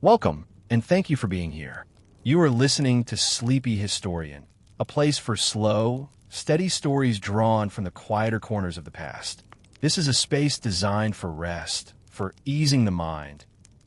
Welcome, and thank you for being here. You are listening to Sleepy Historian, a place for slow, steady stories drawn from the quieter corners of the past. This is a space designed for rest, for easing the mind,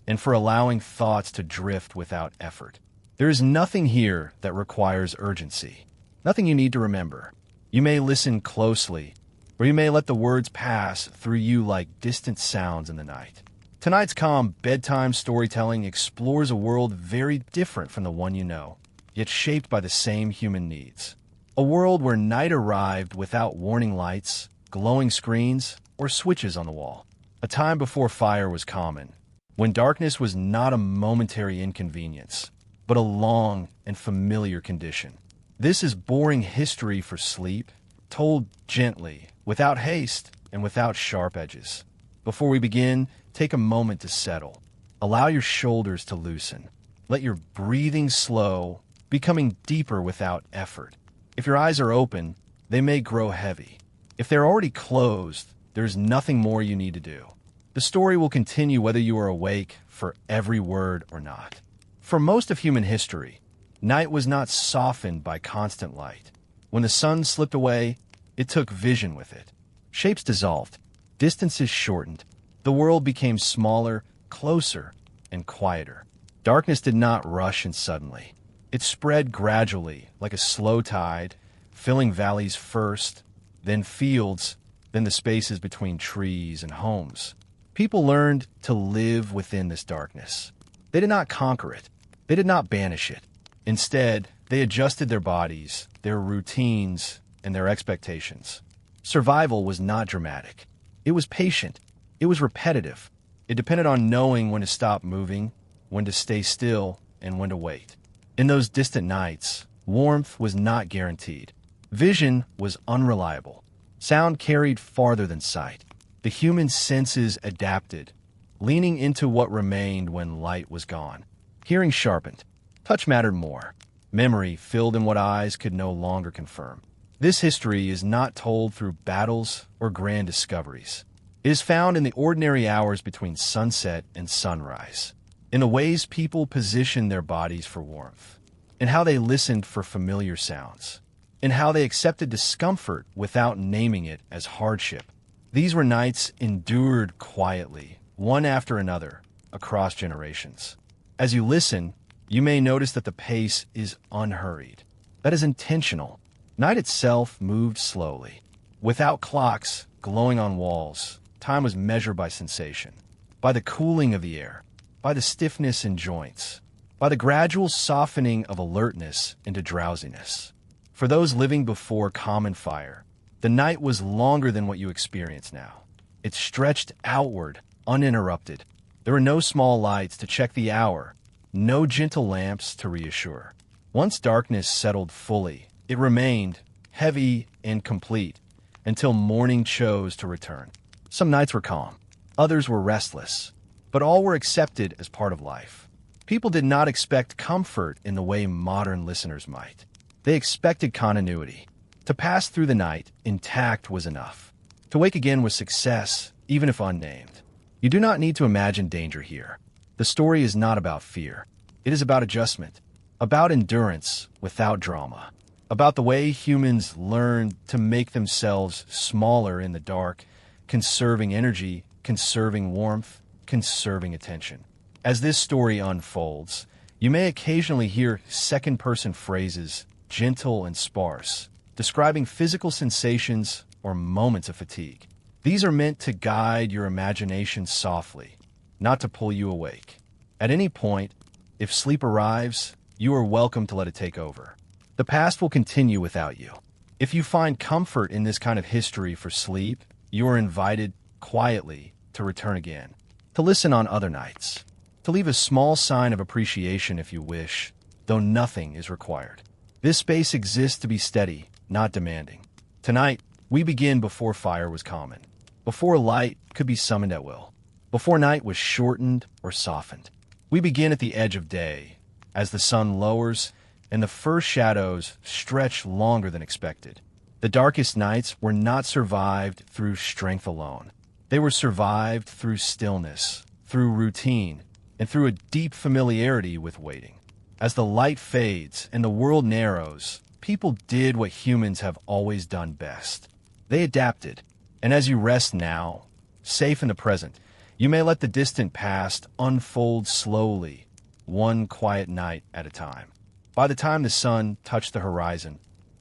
and for allowing thoughts to drift without effort. There is nothing here that requires urgency, nothing you need to remember. You may listen closely, or you may let the words pass through you like distant sounds in the night. Tonight's calm bedtime storytelling explores a world very different from the one you know, yet shaped by the same human needs. A world where night arrived without warning lights, glowing screens, or switches on the wall. A time before fire was common, when darkness was not a momentary inconvenience, but a long and familiar condition. This is boring history for sleep, told gently, without haste, and without sharp edges. Before we begin, take a moment to settle. Allow your shoulders to loosen. Let your breathing slow, becoming deeper without effort. If your eyes are open, they may grow heavy. If they're already closed, there's nothing more you need to do. The story will continue whether you are awake for every word or not. For most of human history, night was not softened by constant light. When the sun slipped away, it took vision with it. Shapes dissolved, distances shortened. The world became smaller, closer, and quieter. Darkness did not rush in suddenly. It spread gradually, like a slow tide, filling valleys first, then fields, then the spaces between trees and homes. People learned to live within this darkness. They did not conquer it. They did not banish it. Instead, they adjusted their bodies, their routines, and their expectations. Survival was not dramatic. It was patient. It was repetitive. It depended on knowing when to stop moving, when to stay still, and when to wait. In those distant nights, warmth was not guaranteed. Vision was unreliable. Sound carried farther than sight. The human senses adapted, leaning into what remained when light was gone. Hearing sharpened. Touch mattered more. Memory filled in what eyes could no longer confirm. This history is not told through battles or grand discoveries. It is found in the ordinary hours between sunset and sunrise, in the ways people positioned their bodies for warmth, in how they listened for familiar sounds, in how they accepted discomfort without naming it as hardship. These were nights endured quietly, one after another, across generations. As you listen, you may notice that the pace is unhurried. That is intentional. Night itself moved slowly. Without clocks glowing on walls, time was measured by sensation, by the cooling of the air, by the stiffness in joints, by the gradual softening of alertness into drowsiness. For those living before common fire, the night was longer than what you experience now. It stretched outward, uninterrupted. There were no small lights to check the hour, no gentle lamps to reassure. Once darkness settled fully, it remained heavy and complete until morning chose to return. Some nights were calm, others were restless, but all were accepted as part of life. People did not expect comfort in the way modern listeners might. They expected continuity. To pass through the night intact was enough. To wake again was success, even if unnamed. You do not need to imagine danger here. The story is not about fear. It is about adjustment, about endurance without drama, about the way humans learned to make themselves smaller in the dark, conserving energy, conserving warmth, conserving attention. As this story unfolds, you may occasionally hear second-person phrases, gentle and sparse, describing physical sensations or moments of fatigue. These are meant to guide your imagination softly, not to pull you awake. At any point, if sleep arrives, you are welcome to let it take over. The past will continue without you. If you find comfort in this kind of history for sleep, you are invited quietly to return again, to listen on other nights, to leave a small sign of appreciation if you wish, though nothing is required. This space exists to be steady, not demanding. Tonight, we begin before fire was common, before light could be summoned at will, before night was shortened or softened. We begin at the edge of day, as the sun lowers and the first shadows stretch longer than expected. The darkest nights were not survived through strength alone. They were survived through stillness, through routine, and through a deep familiarity with waiting. As the light fades and the world narrows, people did what humans have always done best. They adapted, and as you rest now, safe in the present, you may let the distant past unfold slowly, one quiet night at a time. By the time the sun touched the horizon,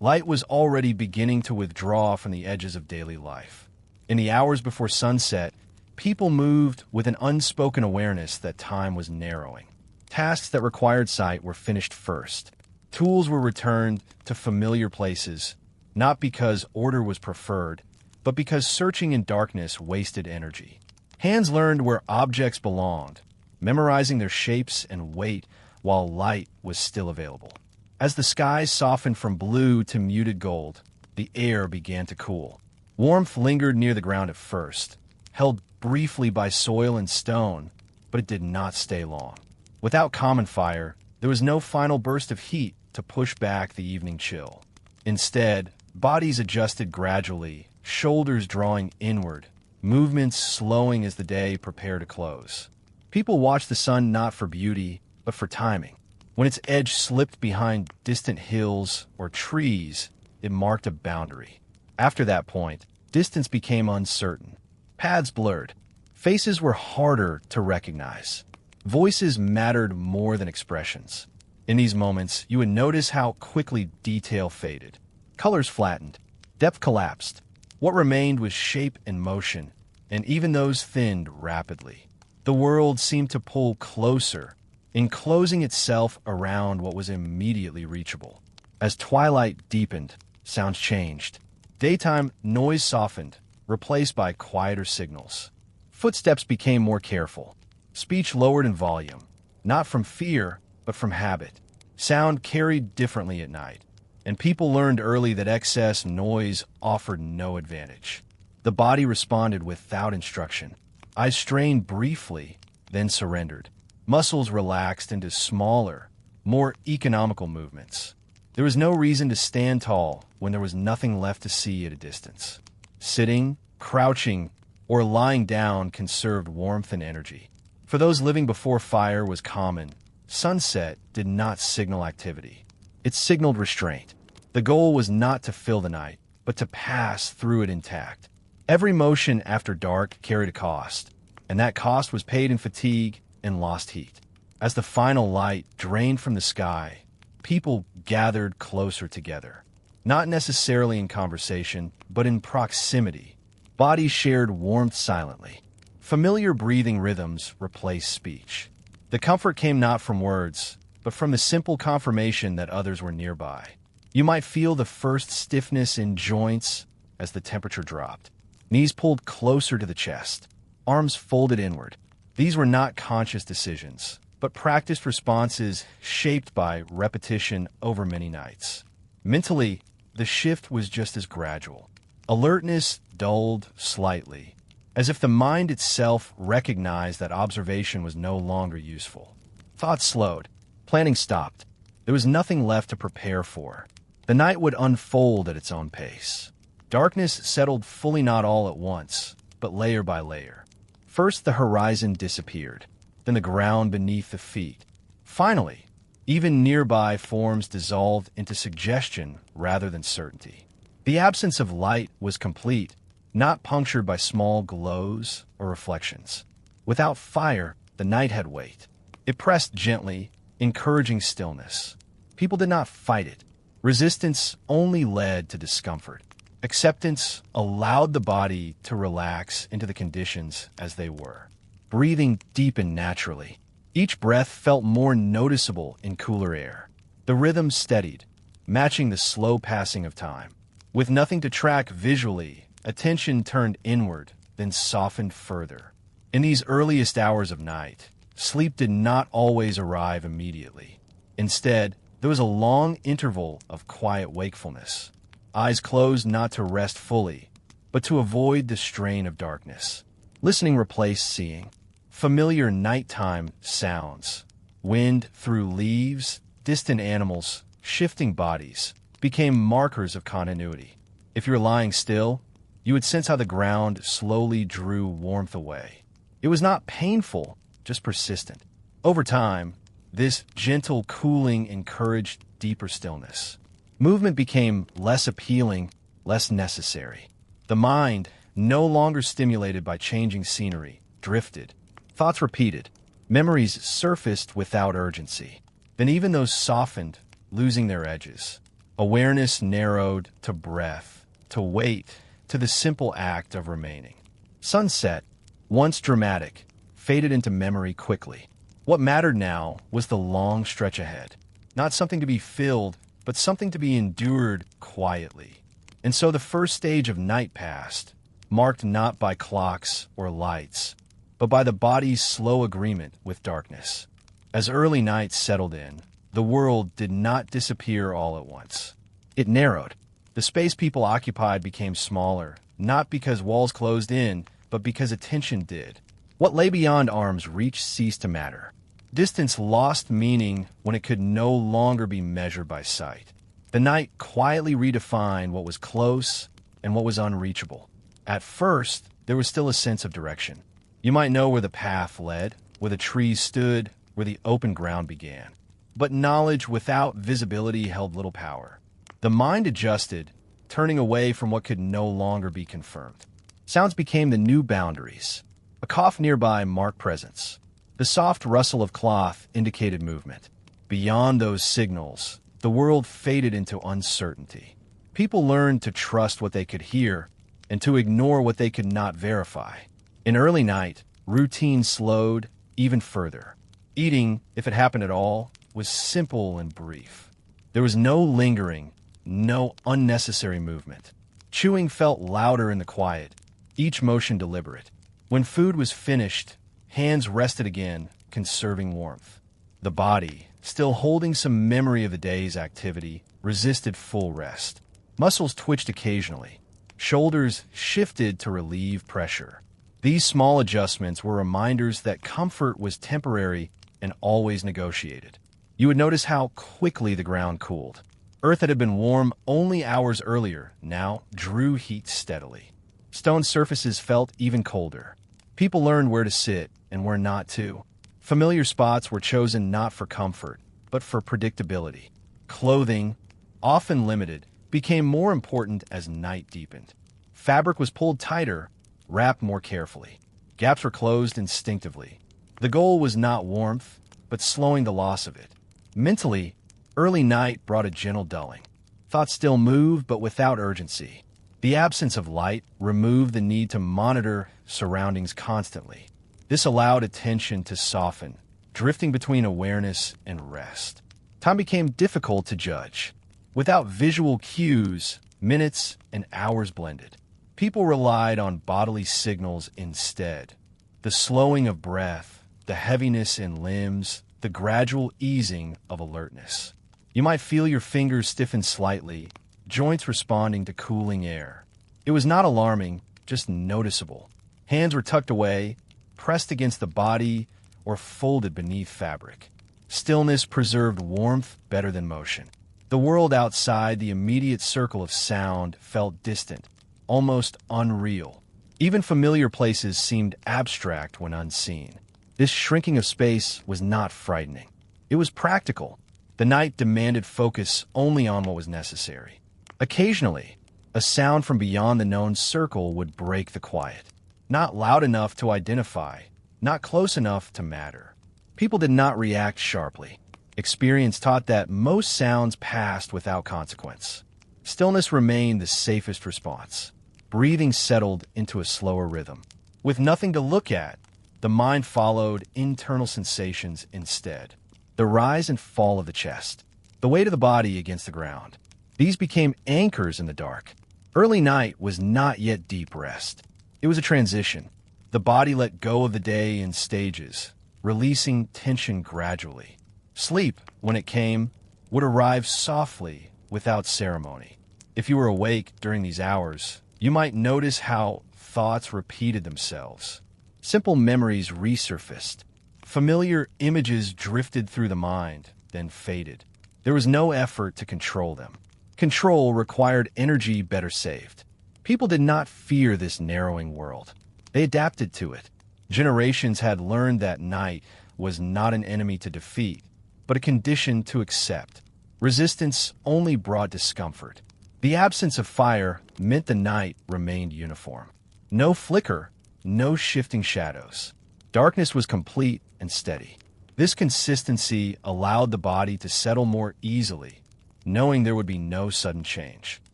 light was already beginning to withdraw from the edges of daily life. In the hours before sunset, people moved with an unspoken awareness that time was narrowing. Tasks that required sight were finished first. Tools were returned to familiar places, not because order was preferred, but because searching in darkness wasted energy. Hands learned where objects belonged, memorizing their shapes and weight while light was still available. As the skies softened from blue to muted gold, the air began to cool. Warmth lingered near the ground at first, held briefly by soil and stone, but it did not stay long. Without common fire, there was no final burst of heat to push back the evening chill. Instead, bodies adjusted gradually, shoulders drawing inward, movements slowing as the day prepared to close. People watched the sun not for beauty, but for timing. When its edge slipped behind distant hills or trees, it marked a boundary. After that point, distance became uncertain. Paths blurred. Faces were harder to recognize. Voices mattered more than expressions. In these moments, you would notice how quickly detail faded. Colors flattened. Depth collapsed. What remained was shape and motion, and even those thinned rapidly. The world seemed to pull closer, enclosing itself around what was immediately reachable. As twilight deepened, sounds changed. Daytime noise softened, replaced by quieter signals. Footsteps became more careful. Speech lowered in volume, not from fear, but from habit. Sound carried differently at night, and people learned early that excess noise offered no advantage. The body responded without instruction. Eyes strained briefly, then surrendered. Muscles relaxed into smaller, more economical movements. There was no reason to stand tall when there was nothing left to see at a distance. Sitting, crouching, or lying down conserved warmth and energy. For those living before fire was common, sunset did not signal activity. It signaled restraint. The goal was not to fill the night, but to pass through it intact. Every motion after dark carried a cost, and that cost was paid in fatigue and lost heat. As the final light drained from the sky, people gathered closer together. Not necessarily in conversation, but in proximity. Bodies shared warmth silently. Familiar breathing rhythms replaced speech. The comfort came not from words, but from the simple confirmation that others were nearby. You might feel the first stiffness in joints as the temperature dropped. Knees pulled closer to the chest, arms folded inward. These were not conscious decisions, but practiced responses shaped by repetition over many nights. Mentally, the shift was just as gradual. Alertness dulled slightly, as if the mind itself recognized that observation was no longer useful. Thoughts slowed. Planning stopped. There was nothing left to prepare for. The night would unfold at its own pace. Darkness settled fully not all at once, but layer by layer. First, the horizon disappeared, then the ground beneath the feet. Finally, even nearby forms dissolved into suggestion rather than certainty. The absence of light was complete, not punctured by small glows or reflections. Without fire, the night had weight. It pressed gently, encouraging stillness. People did not fight it. Resistance only led to discomfort. Acceptance allowed the body to relax into the conditions as they were. Breathing deepened naturally. Each breath felt more noticeable in cooler air. The rhythm steadied, matching the slow passing of time. With nothing to track visually, attention turned inward, then softened further. In these earliest hours of night, sleep did not always arrive immediately. Instead, there was a long interval of quiet wakefulness. Eyes closed not to rest fully, but to avoid the strain of darkness. Listening replaced seeing. Familiar nighttime sounds, wind through leaves, distant animals, shifting bodies, became markers of continuity. If you were lying still, you would sense how the ground slowly drew warmth away. It was not painful, just persistent. Over time, this gentle cooling encouraged deeper stillness. Movement became less appealing, less necessary. The mind, no longer stimulated by changing scenery, drifted. Thoughts repeated. Memories surfaced without urgency. Then even those softened, losing their edges. Awareness narrowed to breath, to weight, to the simple act of remaining. Sunset, once dramatic, faded into memory quickly. What mattered now was the long stretch ahead. Not something to be filled, but something to be endured quietly. And so the first stage of night passed, marked not by clocks or lights, but by the body's slow agreement with darkness. As early night settled in, the world did not disappear all at once. It narrowed. The space people occupied became smaller, not because walls closed in, but because attention did. What lay beyond arm's reach ceased to matter. Distance lost meaning when it could no longer be measured by sight. The night quietly redefined what was close and what was unreachable. At first, there was still a sense of direction. You might know where the path led, where the trees stood, where the open ground began. But knowledge without visibility held little power. The mind adjusted, turning away from what could no longer be confirmed. Sounds became the new boundaries. A cough nearby marked presence. The soft rustle of cloth indicated movement. Beyond those signals, the world faded into uncertainty. People learned to trust what they could hear and to ignore what they could not verify. In early night, routine slowed even further. Eating, if it happened at all, was simple and brief. There was no lingering, no unnecessary movement. Chewing felt louder in the quiet, each motion deliberate. When food was finished, hands rested again, conserving warmth. The body, still holding some memory of the day's activity, resisted full rest. Muscles twitched occasionally. Shoulders shifted to relieve pressure. These small adjustments were reminders that comfort was temporary and always negotiated. You would notice how quickly the ground cooled. Earth that had been warm only hours earlier now drew heat steadily. Stone surfaces felt even colder. People learned where to sit and where not to. Familiar spots were chosen not for comfort, but for predictability. Clothing, often limited, became more important as night deepened. Fabric was pulled tighter, wrapped more carefully. Gaps were closed instinctively. The goal was not warmth, but slowing the loss of it. Mentally, early night brought a gentle dulling. Thoughts still moved, but without urgency. The absence of light removed the need to monitor surroundings constantly. This allowed attention to soften, drifting between awareness and rest. Time became difficult to judge. Without visual cues, minutes and hours blended. People relied on bodily signals instead. The slowing of breath, the heaviness in limbs, the gradual easing of alertness. You might feel your fingers stiffen slightly, joints responding to cooling air. It was not alarming, just noticeable. Hands were tucked away, pressed against the body, or folded beneath fabric. Stillness preserved warmth better than motion. The world outside the immediate circle of sound felt distant, almost unreal. Even familiar places seemed abstract when unseen. This shrinking of space was not frightening. It was practical. The night demanded focus only on what was necessary. Occasionally, a sound from beyond the known circle would break the quiet. Not loud enough to identify, not close enough to matter. People did not react sharply. Experience taught that most sounds passed without consequence. Stillness remained the safest response. Breathing settled into a slower rhythm. With nothing to look at, the mind followed internal sensations instead. The rise and fall of the chest, the weight of the body against the ground. These became anchors in the dark. Early night was not yet deep rest. It was a transition. The body let go of the day in stages, releasing tension gradually. Sleep, when it came, would arrive softly, without ceremony. If you were awake during these hours, you might notice how thoughts repeated themselves. Simple memories resurfaced. Familiar images drifted through the mind, then faded. There was no effort to control them. Control required energy better saved. People did not fear this narrowing world. They adapted to it. Generations had learned that night, was not an enemy to defeat, but a condition to accept. Resistance only brought discomfort. The absence of fire meant the night remained uniform. No flicker, no shifting shadows. Darkness was complete and steady. This consistency allowed the body to settle more easily, knowing there would be no sudden change.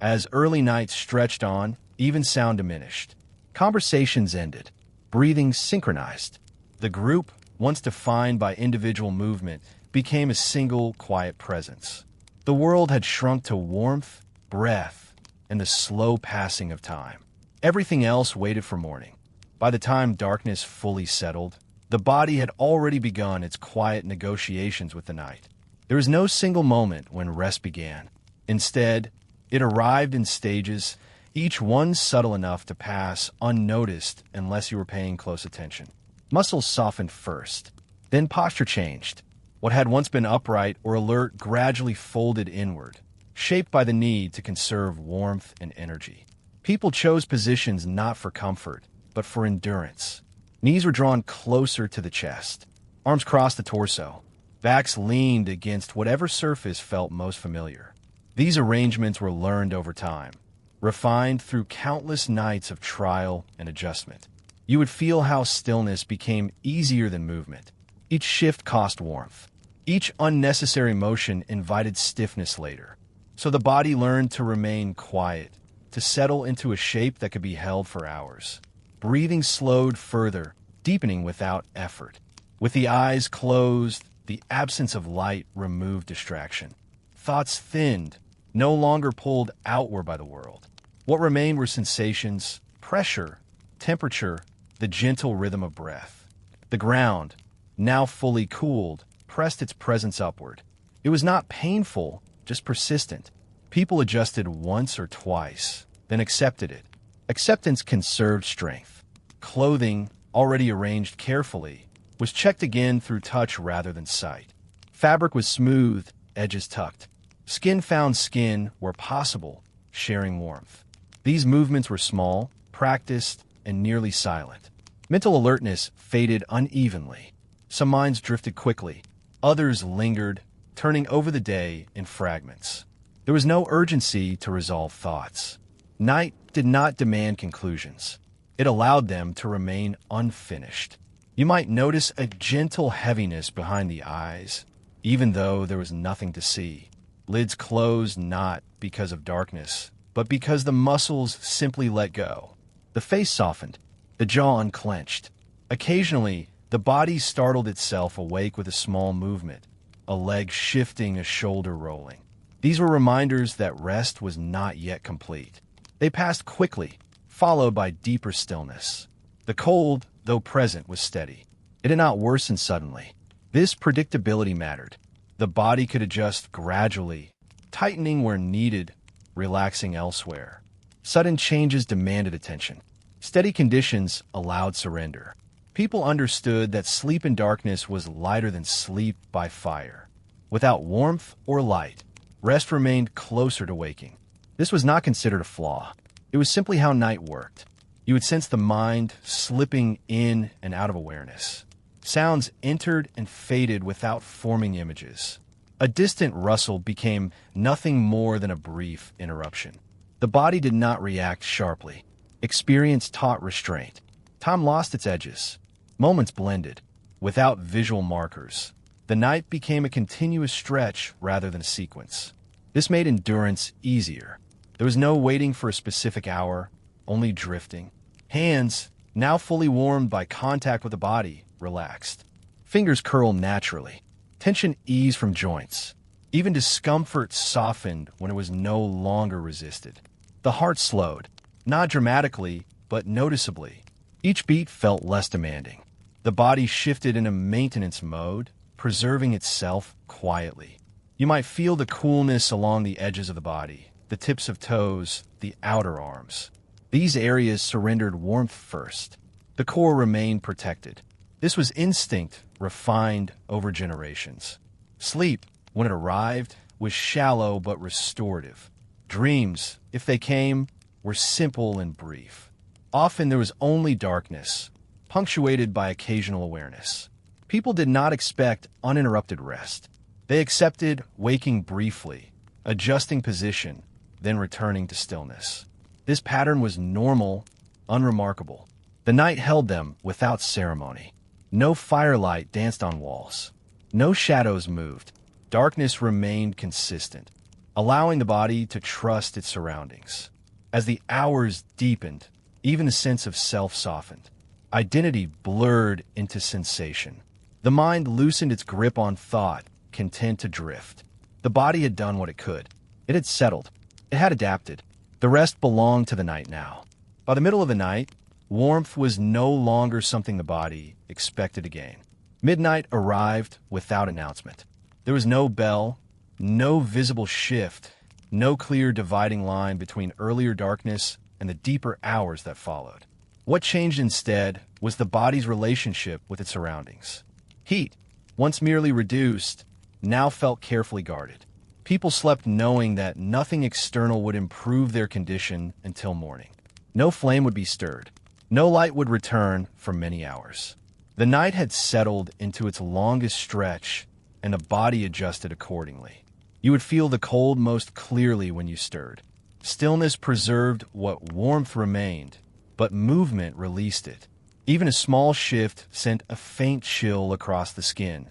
As early nights stretched on, even sound diminished. Conversations ended. Breathing synchronized. The group, once defined by individual movement, became a single quiet presence. The world had shrunk to warmth, breath, and the slow passing of time. Everything else waited for morning. By the time darkness fully settled, the body had already begun its quiet negotiations with the night. There was no single moment when rest began. Instead, it arrived in stages, each one subtle enough to pass unnoticed unless you were paying close attention. Muscles softened first, then posture changed. What had once been upright or alert gradually folded inward, shaped by the need to conserve warmth and energy. People chose positions not for comfort, but for endurance. Knees were drawn closer to the chest. Arms crossed the torso. Backs leaned against whatever surface felt most familiar. These arrangements were learned over time, refined through countless nights of trial and adjustment. You would feel how stillness became easier than movement. Each shift cost warmth. Each unnecessary motion invited stiffness later. So the body learned to remain quiet, to settle into a shape that could be held for hours. Breathing slowed further, deepening without effort. With the eyes closed, the absence of light removed distraction. Thoughts thinned, no longer pulled outward by the world. What remained were sensations, pressure, temperature, the gentle rhythm of breath. The ground, now fully cooled, pressed its presence upward. It was not painful, just persistent. People adjusted once or twice, then accepted it. Acceptance conserved strength. Clothing, already arranged carefully, was checked again through touch rather than sight. Fabric was smooth, edges tucked. Skin found skin where possible, sharing warmth. These movements were small, practiced, and nearly silent. Mental alertness faded unevenly. Some minds drifted quickly. Others lingered, turning over the day in fragments. There was no urgency to resolve thoughts. Night did not demand conclusions. It allowed them to remain unfinished. You might notice a gentle heaviness behind the eyes, even though there was nothing to see. Lids closed not because of darkness, but because the muscles simply let go. The face softened, the jaw unclenched. Occasionally, the body startled itself awake with a small movement, a leg shifting, a shoulder rolling. These were reminders that rest was not yet complete. They passed quickly, followed by deeper stillness. The cold, though present, was steady. It did not worsen suddenly. This predictability mattered. The body could adjust gradually, tightening where needed, relaxing elsewhere. Sudden changes demanded attention. Steady conditions allowed surrender. People understood that sleep in darkness was lighter than sleep by fire. Without warmth or light, rest remained closer to waking. This was not considered a flaw. It was simply how night worked. You would sense the mind slipping in and out of awareness. Sounds entered and faded without forming images. A distant rustle became nothing more than a brief interruption. The body did not react sharply. Experience taught restraint. Time lost its edges. Moments blended, without visual markers. The night became a continuous stretch rather than a sequence. This made endurance easier. There was no waiting for a specific hour, only drifting. Hands, now fully warmed by contact with the body, relaxed. Fingers curled naturally. Tension eased from joints. Even discomfort softened when it was no longer resisted. The heart slowed, not dramatically, but noticeably. Each beat felt less demanding. The body shifted into maintenance mode, preserving itself quietly. You might feel the coolness along the edges of the body, the tips of toes, the outer arms. These areas surrendered warmth first. The core remained protected. This was instinct, refined over generations. Sleep, when it arrived, was shallow but restorative. Dreams, if they came, were simple and brief. Often there was only darkness, punctuated by occasional awareness. People did not expect uninterrupted rest. They accepted waking briefly, adjusting position, then returning to stillness. This pattern was normal, unremarkable. The night held them without ceremony. No firelight danced on walls. No shadows moved. Darkness remained consistent, allowing the body to trust its surroundings. As the hours deepened, even the sense of self softened. Identity blurred into sensation. The mind loosened its grip on thought, content to drift. The body had done what it could. It had settled. It had adapted. The rest belonged to the night now. By the middle of the night, warmth was no longer something the body expected to gain. Midnight arrived without announcement. There was no bell, no visible shift, no clear dividing line between earlier darkness and the deeper hours that followed. What changed instead was the body's relationship with its surroundings. Heat, once merely reduced, now felt carefully guarded. People slept knowing that nothing external would improve their condition until morning. No flame would be stirred. No light would return for many hours. The night had settled into its longest stretch, and the body adjusted accordingly. You would feel the cold most clearly when you stirred. Stillness preserved what warmth remained, but movement released it. Even a small shift sent a faint chill across the skin,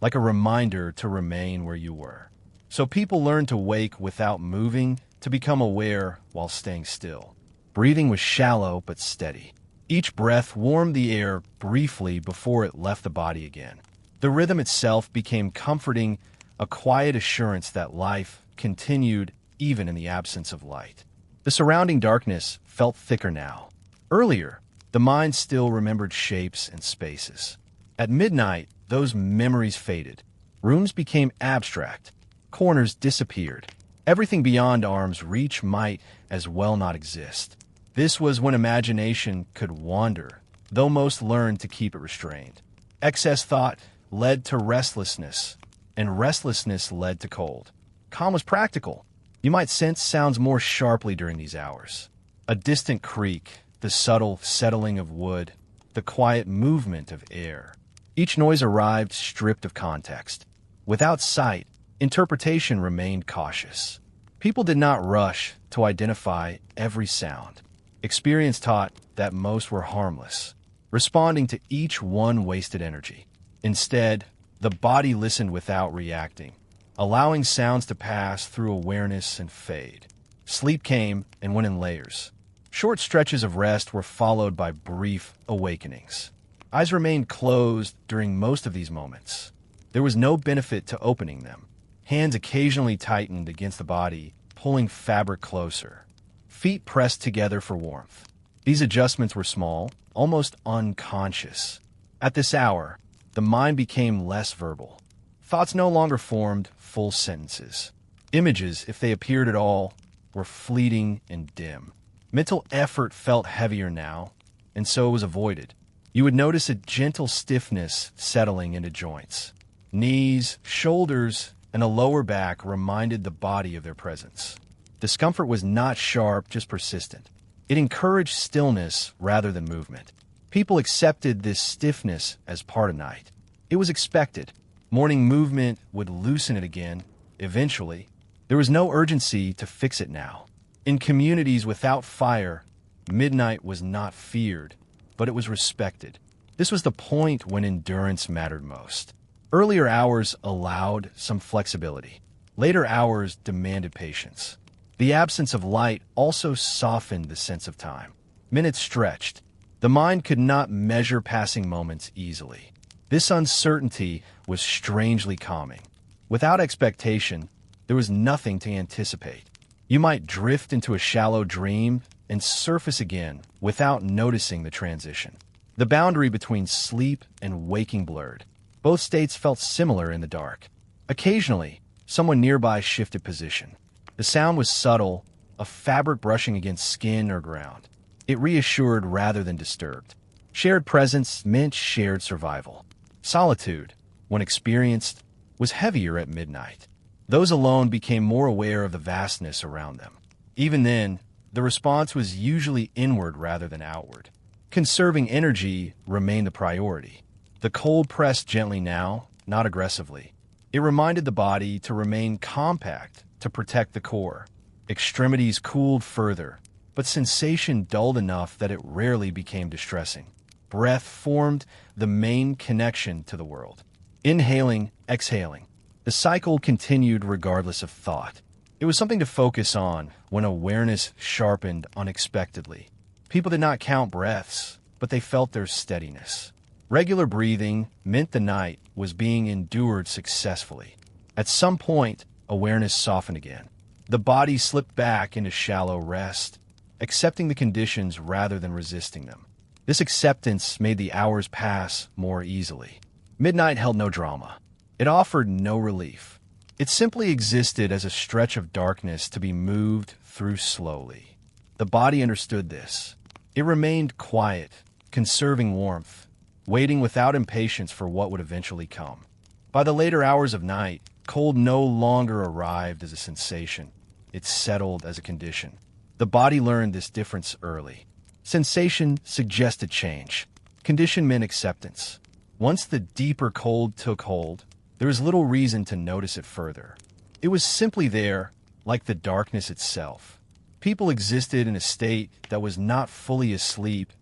like a reminder to remain where you were. So people learned to wake without moving, to become aware while staying still. Breathing was shallow but steady. Each breath warmed the air briefly before it left the body again. The rhythm itself became comforting, a quiet assurance that life continued even in the absence of light. The surrounding darkness felt thicker now. Earlier, the mind still remembered shapes and spaces. At midnight, those memories faded. Rooms became abstract. Corners disappeared. Everything beyond arm's reach might as well not exist. This was when imagination could wander, though most learned to keep it restrained. Excess thought led to restlessness, and restlessness led to cold. Calm was practical. You might sense sounds more sharply during these hours. A distant creak, the subtle settling of wood, the quiet movement of air. Each noise arrived stripped of context. Without sight, interpretation remained cautious. People did not rush to identify every sound. Experience taught that most were harmless. Responding to each one wasted energy. Instead, the body listened without reacting, allowing sounds to pass through awareness and fade. Sleep came and went in layers. Short stretches of rest were followed by brief awakenings. Eyes remained closed during most of these moments. There was no benefit to opening them. Hands occasionally tightened against the body, pulling fabric closer. Feet pressed together for warmth. These adjustments were small, almost unconscious. At this hour, the mind became less verbal. Thoughts no longer formed full sentences. Images, if they appeared at all, were fleeting and dim. Mental effort felt heavier now, and so it was avoided. You would notice a gentle stiffness settling into joints. Knees, shoulders, and a lower back reminded the body of their presence. Discomfort was not sharp, just persistent. It encouraged stillness rather than movement. People accepted this stiffness as part of night. It was expected. Morning movement would loosen it again, eventually. There was no urgency to fix it now. In communities without fire, midnight was not feared, but it was respected. This was the point when endurance mattered most. Earlier hours allowed some flexibility. Later hours demanded patience. The absence of light also softened the sense of time. Minutes stretched. The mind could not measure passing moments easily. This uncertainty was strangely calming. Without expectation, there was nothing to anticipate. You might drift into a shallow dream and surface again without noticing the transition. The boundary between sleep and waking blurred. Both states felt similar in the dark. Occasionally, someone nearby shifted position. The sound was subtle, a fabric brushing against skin or ground. It reassured rather than disturbed. Shared presence meant shared survival. Solitude, when experienced, was heavier at midnight. Those alone became more aware of the vastness around them. Even then, the response was usually inward rather than outward. Conserving energy remained the priority. The cold pressed gently now, not aggressively. It reminded the body to remain compact to protect the core. Extremities cooled further, but sensation dulled enough that it rarely became distressing. Breath formed the main connection to the world. Inhaling, exhaling. The cycle continued regardless of thought. It was something to focus on when awareness sharpened unexpectedly. People did not count breaths, but they felt their steadiness. Regular breathing meant the night was being endured successfully. At some point, awareness softened again. The body slipped back into shallow rest, accepting the conditions rather than resisting them. This acceptance made the hours pass more easily. Midnight held no drama. It offered no relief. It simply existed as a stretch of darkness to be moved through slowly. The body understood this. It remained quiet, conserving warmth, waiting without impatience for what would eventually come. By the later hours of night, cold no longer arrived as a sensation. It settled as a condition. The body learned this difference early. Sensation suggested change. Condition meant acceptance. Once the deeper cold took hold, there was little reason to notice it further. It was simply there, like the darkness itself. People existed in a state that was not fully asleep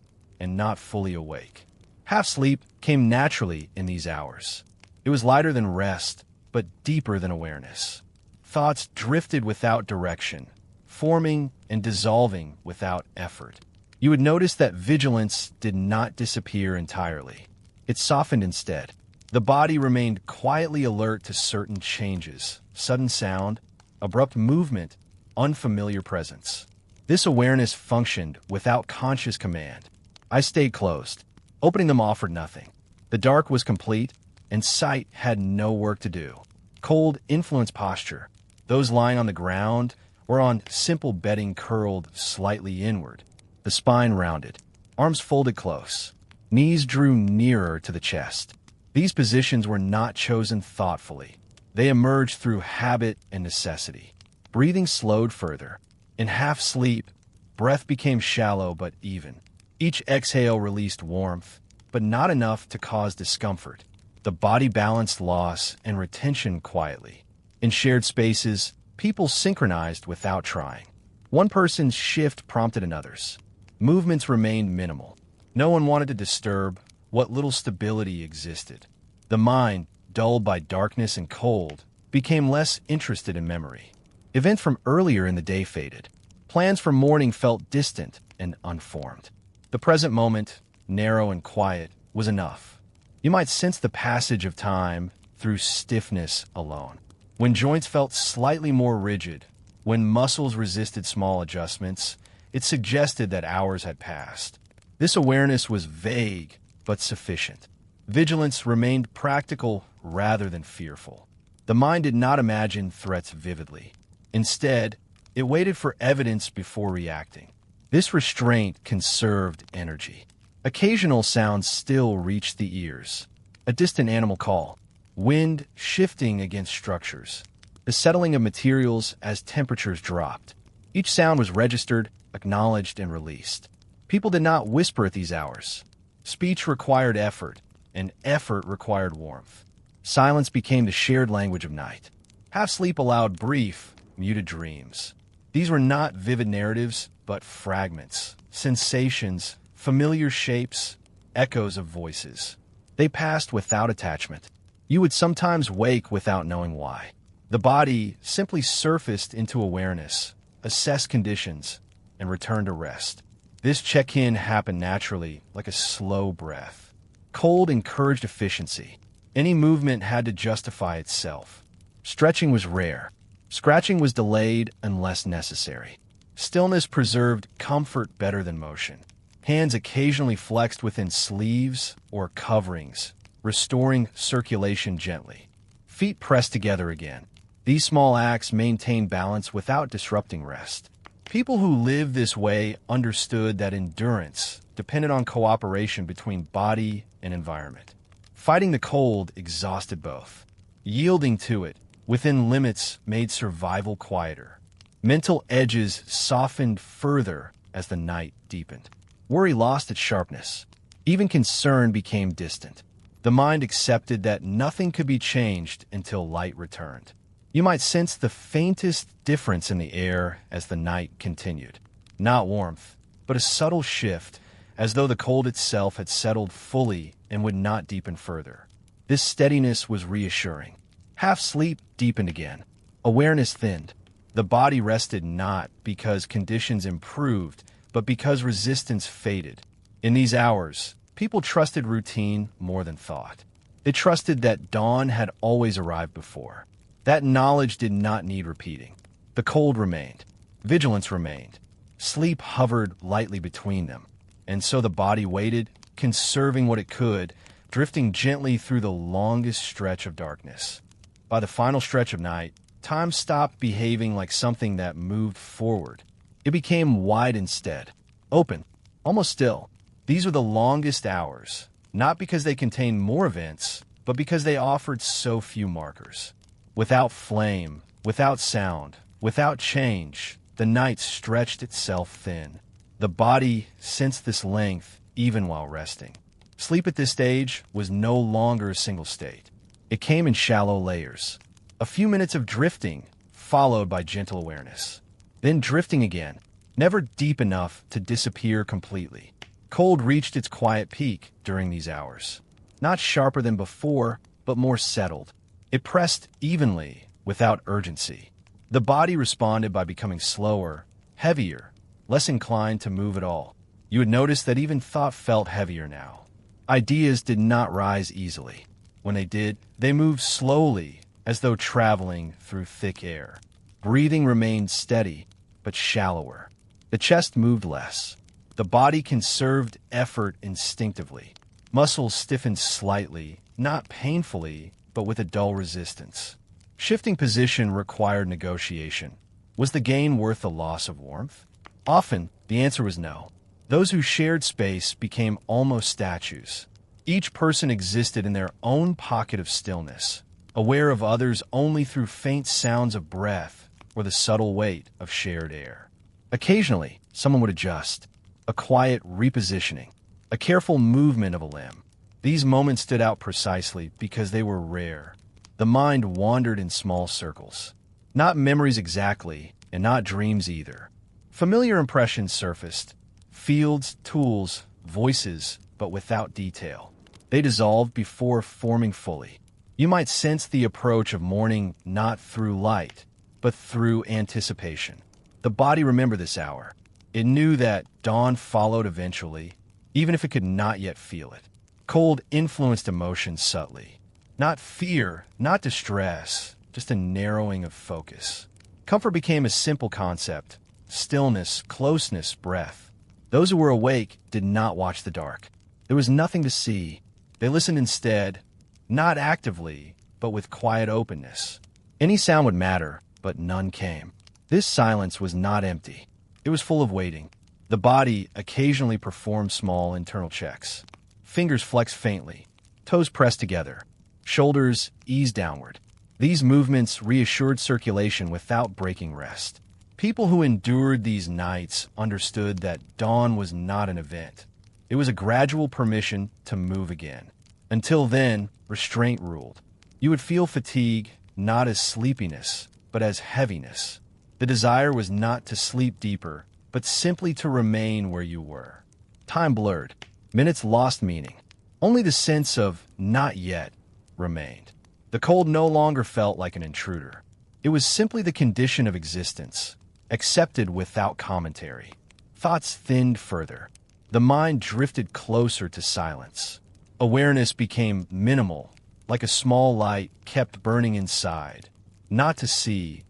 and not fully awake. Half sleep came naturally in these hours. It was lighter than rest, but deeper than awareness. Thoughts drifted without direction, forming and dissolving without effort. You would notice that vigilance did not disappear entirely. It softened instead. The body remained quietly alert to certain changes, sudden sound, abrupt movement, unfamiliar presence. This awareness functioned without conscious command. I stayed closed. Opening them offered nothing. The dark was complete, and sight had no work to do. Cold influenced posture. Those lying on the ground or on simple bedding curled slightly inward. The spine rounded. Arms folded close. Knees drew nearer to the chest. These positions were not chosen thoughtfully. They emerged through habit and necessity. Breathing slowed further. In half sleep, breath became shallow but even. Each exhale released warmth, but not enough to cause discomfort. The body balanced loss and retention quietly. In shared spaces, people synchronized without trying. One person's shift prompted another's. Movements remained minimal. No one wanted to disturb what little stability existed. The mind, dulled by darkness and cold, became less interested in memory. Events from earlier in the day faded. Plans for morning felt distant and unformed. The present moment, narrow and quiet, was enough. You might sense the passage of time through stiffness alone. When joints felt slightly more rigid, when muscles resisted small adjustments, it suggested that hours had passed. This awareness was vague but sufficient. Vigilance remained practical rather than fearful. The mind did not imagine threats vividly. Instead, it waited for evidence before reacting. This restraint conserved energy. Occasional sounds still reached the ears. A distant animal call, wind shifting against structures, the settling of materials as temperatures dropped. Each sound was registered, acknowledged, and released. People did not whisper at these hours. Speech required effort, and effort required warmth. Silence became the shared language of night. Half-sleep allowed brief, muted dreams. These were not vivid narratives, but fragments, sensations, familiar shapes, echoes of voices. They passed without attachment. You would sometimes wake without knowing why. The body simply surfaced into awareness, assessed conditions, and returned to rest. This check-in happened naturally, like a slow breath. Cold encouraged efficiency. Any movement had to justify itself. Stretching was rare. Scratching was delayed unless necessary. Stillness preserved comfort better than motion. Hands occasionally flexed within sleeves or coverings, restoring circulation gently. Feet pressed together again. These small acts maintained balance without disrupting rest. People who lived this way understood that endurance depended on cooperation between body and environment. Fighting the cold exhausted both. Yielding to it, within limits, made survival quieter. Mental edges softened further as the night deepened. Worry lost its sharpness. Even concern became distant. The mind accepted that nothing could be changed until light returned. You might sense the faintest difference in the air as the night continued. Not warmth, but a subtle shift, as though the cold itself had settled fully and would not deepen further. This steadiness was reassuring. Half sleep deepened again. Awareness thinned. The body rested not because conditions improved, but because resistance faded. In these hours, people trusted routine more than thought. They trusted that dawn had always arrived before. That knowledge did not need repeating. The cold remained. Vigilance remained. Sleep hovered lightly between them. And so the body waited, conserving what it could, drifting gently through the longest stretch of darkness. By the final stretch of night, time stopped behaving like something that moved forward. It became wide instead, open, almost still. These were the longest hours, not because they contained more events, but because they offered so few markers. Without flame, without sound, without change, the night stretched itself thin. The body sensed this length even while resting. Sleep at this stage was no longer a single state. It came in shallow layers. A few minutes of drifting, followed by gentle awareness. Then drifting again, never deep enough to disappear completely. Cold reached its quiet peak during these hours. Not sharper than before, but more settled. It pressed evenly, without urgency. The body responded by becoming slower, heavier, less inclined to move at all. You would notice that even thought felt heavier now. Ideas did not rise easily. When they did, they moved slowly, as though traveling through thick air. Breathing remained steady, but shallower. The chest moved less. The body conserved effort instinctively. Muscles stiffened slightly, not painfully, but with a dull resistance. Shifting position required negotiation. Was the gain worth the loss of warmth? Often, the answer was no. Those who shared space became almost statues. Each person existed in their own pocket of stillness, aware of others only through faint sounds of breath or the subtle weight of shared air. Occasionally, someone would adjust, a quiet repositioning, a careful movement of a limb. These moments stood out precisely because they were rare. The mind wandered in small circles. Not memories exactly, and not dreams either. Familiar impressions surfaced. Fields, tools, voices, but without detail. They dissolved before forming fully. You might sense the approach of morning not through light, but through anticipation. The body remembered this hour. It knew that dawn followed eventually, even if it could not yet feel it. Cold influenced emotion subtly. Not fear, not distress, just a narrowing of focus. Comfort became a simple concept. Stillness, closeness, breath. Those who were awake did not watch the dark. There was nothing to see. They listened instead, not actively, but with quiet openness. Any sound would matter, but none came. This silence was not empty. It was full of waiting. The body occasionally performed small internal checks. Fingers flexed faintly, toes pressed together, shoulders eased downward. These movements reassured circulation without breaking rest. People who endured these nights understood that dawn was not an event. It was a gradual permission to move again. Until then, restraint ruled. You would feel fatigue not as sleepiness, but as heaviness. The desire was not to sleep deeper, but simply to remain where you were. Time blurred. Minutes lost meaning. Only the sense of not yet remained. The cold no longer felt like an intruder. It was simply the condition of existence, accepted without commentary. Thoughts thinned further. The mind drifted closer to silence. Awareness became minimal, like a small light kept burning inside, not to see,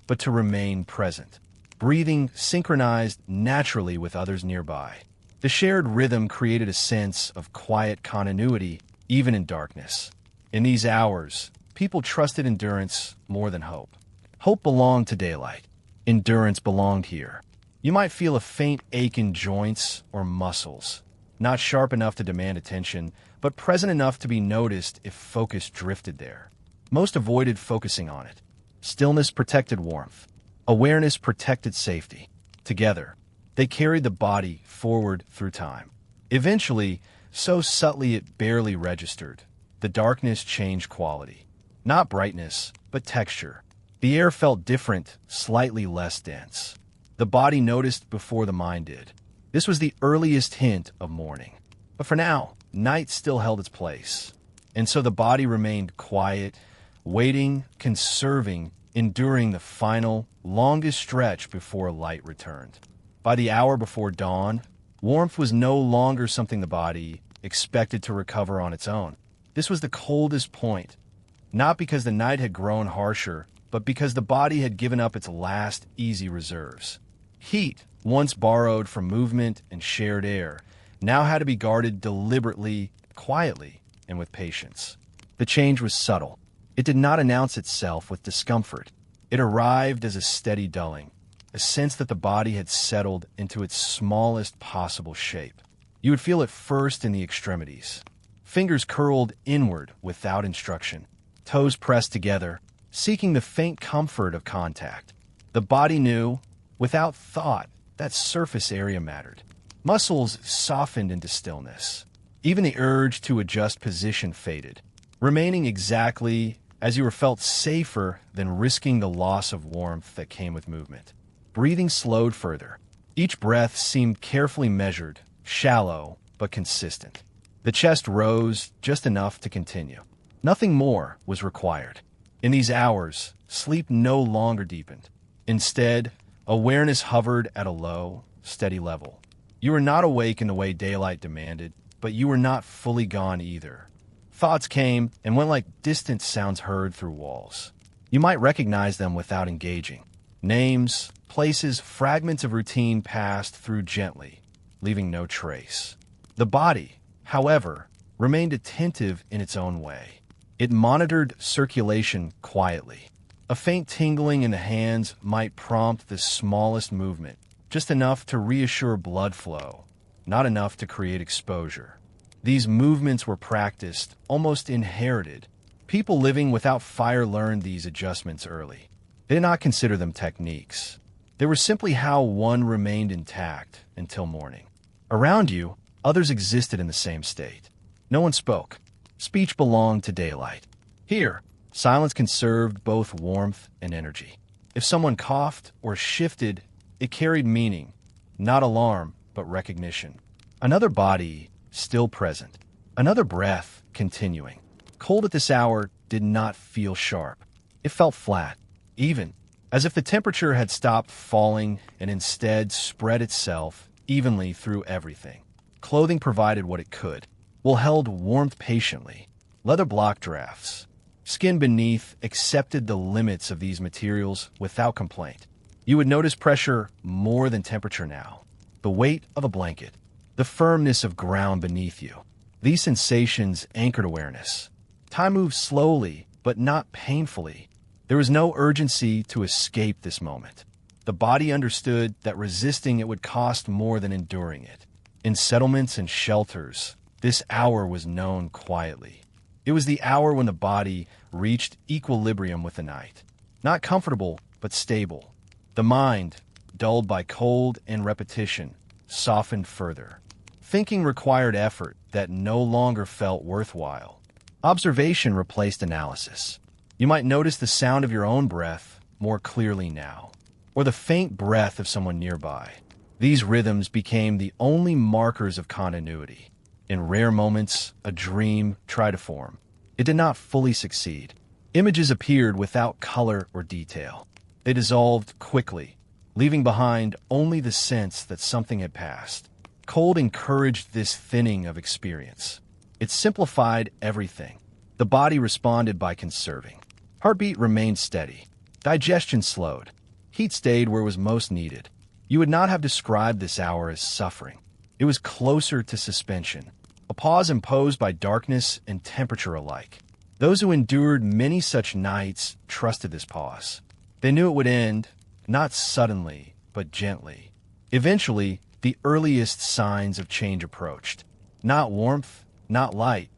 but to remain present. Breathing synchronized naturally with others nearby. The shared rhythm created a sense of quiet continuity, even in darkness. In these hours, people trusted endurance more than hope. Hope belonged to daylight. Endurance belonged here. You might feel a faint ache in joints or muscles, not sharp enough to demand attention, but present enough to be noticed if focus drifted there. Most avoided focusing on it. Stillness protected warmth. Awareness protected safety. Together, they carried the body forward through time. Eventually, so subtly it barely registered, the darkness changed quality. Not brightness, but texture. The air felt different, slightly less dense. The body noticed before the mind did. This was the earliest hint of morning. But for now, night still held its place. And so the body remained quiet, waiting, conserving, enduring the final, longest stretch before light returned. By the hour before dawn, warmth was no longer something the body expected to recover on its own. This was the coldest point, not because the night had grown harsher, but because the body had given up its last easy reserves. Heat, once borrowed from movement and shared air, now had to be guarded deliberately, quietly, and with patience. The change was subtle. It did not announce itself with discomfort. It arrived as a steady dulling, a sense that the body had settled into its smallest possible shape. You would feel it first in the extremities. Fingers curled inward without instruction, toes pressed together, seeking the faint comfort of contact. The body knew, without thought, that surface area mattered. Muscles softened into stillness. Even the urge to adjust position faded, remaining exactly as you were felt safer than risking the loss of warmth that came with movement. Breathing slowed further. Each breath seemed carefully measured, shallow but consistent. The chest rose just enough to continue. Nothing more was required. In these hours, sleep no longer deepened. Instead, awareness hovered at a low, steady level. You were not awake in the way daylight demanded, but you were not fully gone either. Thoughts came and went like distant sounds heard through walls. You might recognize them without engaging. Names, places, fragments of routine passed through gently, leaving no trace. The body, however, remained attentive in its own way. It monitored circulation quietly. A faint tingling in the hands might prompt the smallest movement, just enough to reassure blood flow, not enough to create exposure. These movements were practiced, almost inherited. People living without fire learned these adjustments early. They did not consider them techniques. They were simply how one remained intact until morning. Around you, others existed in the same state. No one spoke. Speech belonged to daylight. Here, silence conserved both warmth and energy. If someone coughed or shifted, it carried meaning, not alarm, but recognition. Another body still present. Another breath continuing. Cold at this hour did not feel sharp. It felt flat, even, as if the temperature had stopped falling and instead spread itself evenly through everything. Clothing provided what it could. Wool held warmth patiently. Leather blocked drafts. Skin beneath accepted the limits of these materials without complaint. You would notice pressure more than temperature now. The weight of a blanket. The firmness of ground beneath you. These sensations anchored awareness. Time moved slowly, but not painfully. There was no urgency to escape this moment. The body understood that resisting it would cost more than enduring it. In settlements and shelters, this hour was known quietly. It was the hour when the body reached equilibrium with the night. Not comfortable, but stable. The mind, dulled by cold and repetition, softened further. Thinking required effort that no longer felt worthwhile. Observation replaced analysis. You might notice the sound of your own breath more clearly now, or the faint breath of someone nearby. These rhythms became the only markers of continuity. In rare moments, a dream tried to form. It did not fully succeed. Images appeared without color or detail. They dissolved quickly, leaving behind only the sense that something had passed. Cold encouraged this thinning of experience. It simplified everything. The body responded by conserving. Heartbeat remained steady. Digestion slowed. Heat stayed where it was most needed. You would not have described this hour as suffering. It was closer to suspension, a pause imposed by darkness and temperature alike. Those who endured many such nights trusted this pause. They knew it would end, not suddenly, but gently. Eventually, the earliest signs of change approached. Not warmth, not light,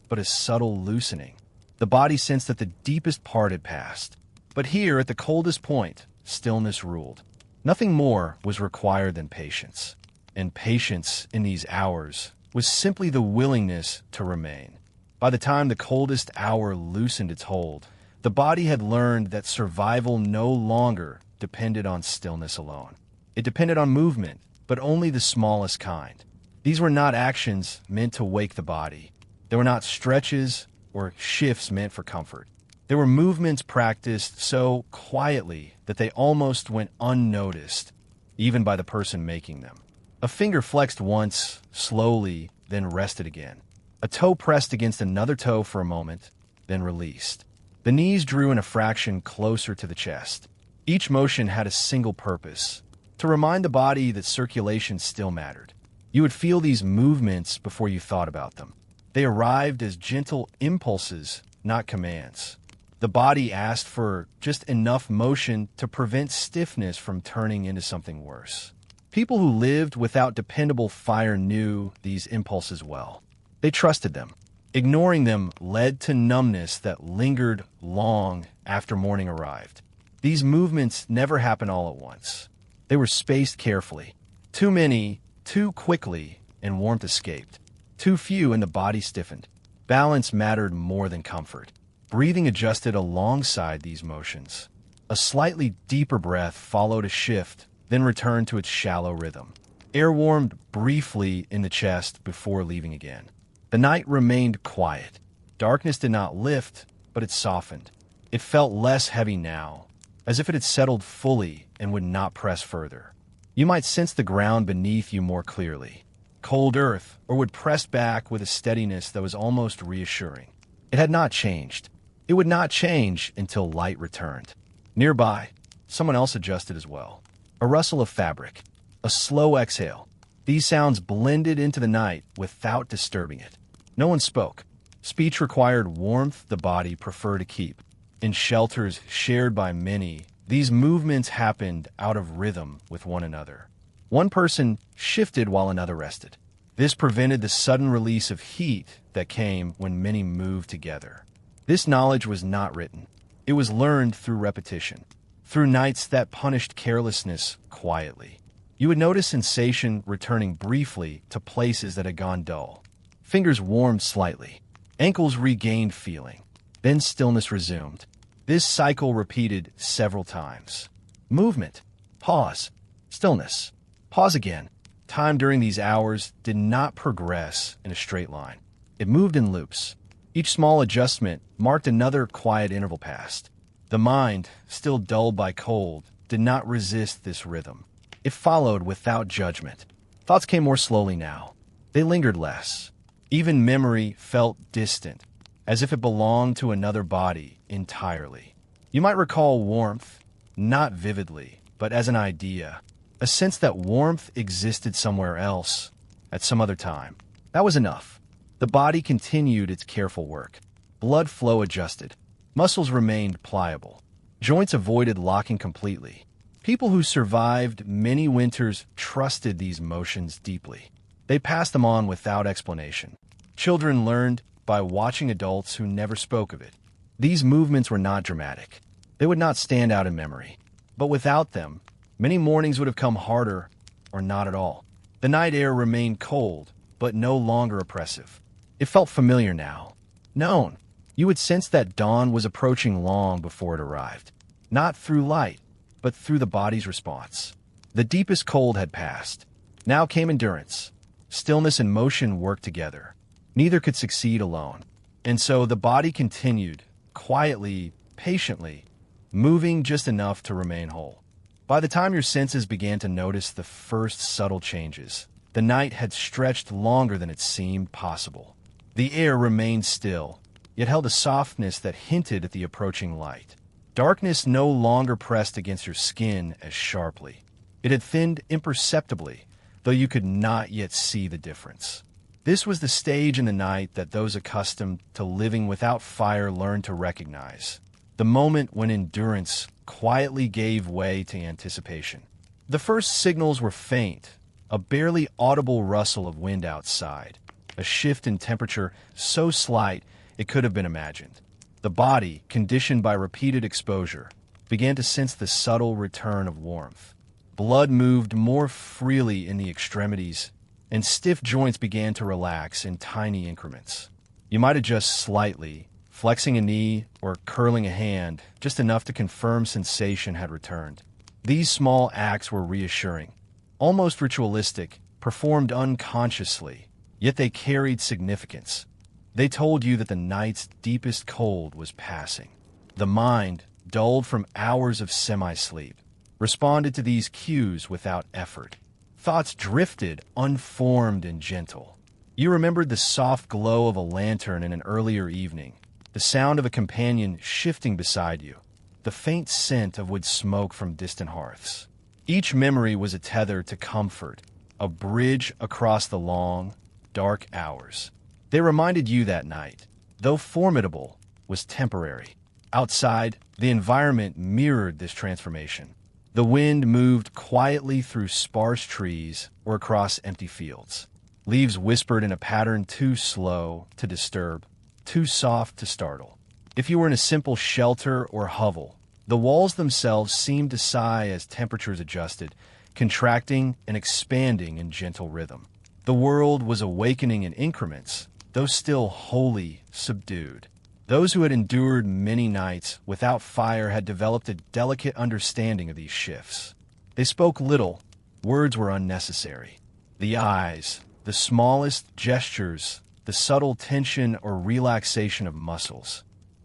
but a subtle loosening. The body sensed that the deepest part had passed. But here, at the coldest point, stillness ruled. Nothing more was required than patience. And patience in these hours was simply the willingness to remain. By the time the coldest hour loosened its hold, the body had learned that survival no longer depended on stillness alone. It depended on movement, but only the smallest kind. These were not actions meant to wake the body. They were not stretches or shifts meant for comfort. They were movements practiced so quietly that they almost went unnoticed, even by the person making them. A finger flexed once, slowly, then rested again. A toe pressed against another toe for a moment, then released. The knees drew in a fraction closer to the chest. Each motion had a single purpose: to remind the body that circulation still mattered. You would feel these movements before you thought about them. They arrived as gentle impulses, not commands. The body asked for just enough motion to prevent stiffness from turning into something worse. People who lived without dependable fire knew these impulses well. They trusted them. Ignoring them led to numbness that lingered long after morning arrived. These movements never happened all at once. They were spaced carefully. Too many, too quickly, and warmth escaped. Too few, and the body stiffened. Balance mattered more than comfort. Breathing adjusted alongside these motions. A slightly deeper breath followed a shift, then returned to its shallow rhythm. Air warmed briefly in the chest before leaving again. The night remained quiet. Darkness did not lift, but it softened. It felt less heavy now, as if it had settled fully and would not press further. You might sense the ground beneath you more clearly. Cold earth, or would press back with a steadiness that was almost reassuring. It had not changed. It would not change until light returned. Nearby, someone else adjusted as well. A rustle of fabric, a slow exhale. These sounds blended into the night without disturbing it. No one spoke. Speech required warmth the body preferred to keep. In shelters shared by many, these movements happened out of rhythm with one another. One person shifted while another rested. This prevented the sudden release of heat that came when many moved together. This knowledge was not written. It was learned through repetition, through nights that punished carelessness quietly. You would notice sensation returning briefly to places that had gone dull. Fingers warmed slightly. Ankles regained feeling. Then stillness resumed. This cycle repeated several times. Movement. Pause. Stillness. Pause again. Time during these hours did not progress in a straight line. It moved in loops. Each small adjustment marked another quiet interval passed. The mind, still dulled by cold, did not resist this rhythm. It followed without judgment. Thoughts came more slowly now. They lingered less. Even memory felt distant, as if it belonged to another body entirely. You might recall warmth, not vividly, but as an idea, a sense that warmth existed somewhere else, at some other time. That was enough. The body continued its careful work. Blood flow adjusted. Muscles remained pliable. Joints avoided locking completely. People who survived many winters trusted these motions deeply. They passed them on without explanation. Children learned by watching adults who never spoke of it. These movements were not dramatic. They would not stand out in memory. But without them, many mornings would have come harder or not at all. The night air remained cold, but no longer oppressive. It felt familiar now. Known. You would sense that dawn was approaching long before it arrived. Not through light, but through the body's response. The deepest cold had passed. Now came endurance. Stillness and motion worked together. Neither could succeed alone. And so the body continued, quietly, patiently, moving just enough to remain whole. By the time your senses began to notice the first subtle changes, the night had stretched longer than it seemed possible. The air remained still, yet held a softness that hinted at the approaching light. Darkness no longer pressed against your skin as sharply. It had thinned imperceptibly, though you could not yet see the difference. This was the stage in the night that those accustomed to living without fire learned to recognize. The moment when endurance quietly gave way to anticipation. The first signals were faint, a barely audible rustle of wind outside, a shift in temperature so slight it could have been imagined. The body, conditioned by repeated exposure, began to sense the subtle return of warmth. Blood moved more freely in the extremities, and stiff joints began to relax in tiny increments. You might adjust slightly, flexing a knee or curling a hand, just enough to confirm sensation had returned. These small acts were reassuring, almost ritualistic, performed unconsciously, yet they carried significance. They told you that the night's deepest cold was passing. The mind, dulled from hours of semi-sleep, responded to these cues without effort. Thoughts drifted, unformed and gentle. You remembered the soft glow of a lantern in an earlier evening, the sound of a companion shifting beside you, the faint scent of wood smoke from distant hearths. Each memory was a tether to comfort, a bridge across the long, dark hours. They reminded you that night, though formidable, was temporary. Outside, the environment mirrored this transformation. The wind moved quietly through sparse trees or across empty fields. Leaves whispered in a pattern too slow to disturb, too soft to startle. If you were in a simple shelter or hovel, the walls themselves seemed to sigh as temperatures adjusted, contracting and expanding in gentle rhythm. The world was awakening in increments, though still wholly subdued. Those who had endured many nights without fire had developed a delicate understanding of these shifts. They spoke little, words were unnecessary. The eyes, the smallest gestures, the subtle tension or relaxation of muscles,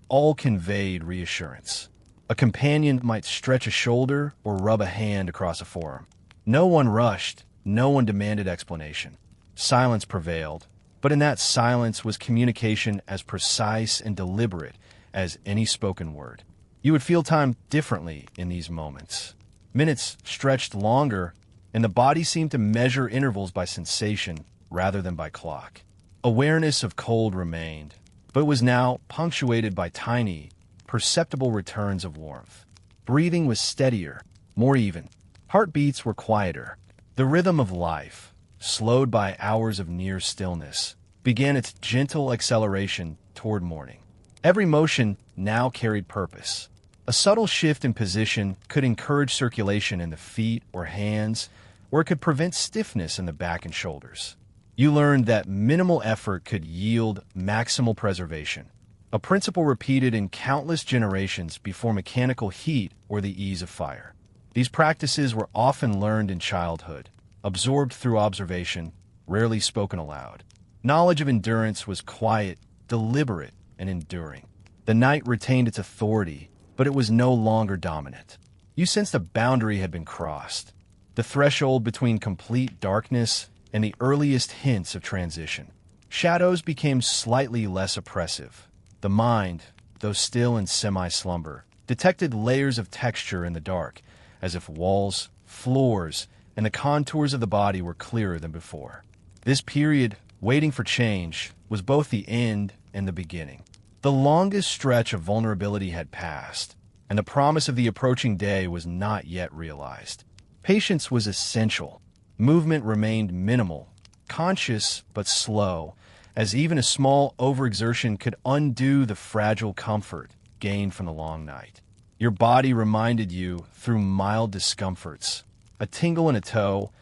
all conveyed reassurance. A companion might stretch a shoulder or rub a hand across a forearm. No one rushed, no one demanded explanation. Silence prevailed, but in that silence was communication as precise and deliberate as any spoken word. You would feel time differently in these moments. Minutes stretched longer, and the body seemed to measure intervals by sensation rather than by clock. Awareness of cold remained, but was now punctuated by tiny, perceptible returns of warmth. Breathing was steadier, more even. Heartbeats were quieter. The rhythm of life, slowed by hours of near stillness, began its gentle acceleration toward morning. Every motion now carried purpose. A subtle shift in position could encourage circulation in the feet or hands, or it could prevent stiffness in the back and shoulders. You learned that minimal effort could yield maximal preservation, a principle repeated in countless generations before mechanical heat or the ease of fire. These practices were often learned in childhood, absorbed through observation, rarely spoken aloud. Knowledge of endurance was quiet, deliberate, and enduring. The night retained its authority, but it was no longer dominant. You sensed a boundary had been crossed, the threshold between complete darkness and the earliest hints of transition. Shadows became slightly less oppressive. The mind, though still in semi-slumber, detected layers of texture in the dark, as if walls, floors, and the contours of the body were clearer than before. This period, waiting for change, was both the end and the beginning. The longest stretch of vulnerability had passed, and the promise of the approaching day was not yet realized. Patience was essential. Movement remained minimal, conscious but slow, as even a small overexertion could undo the fragile comfort gained from the long night. Your body reminded you through mild discomforts, a tingle in a toe,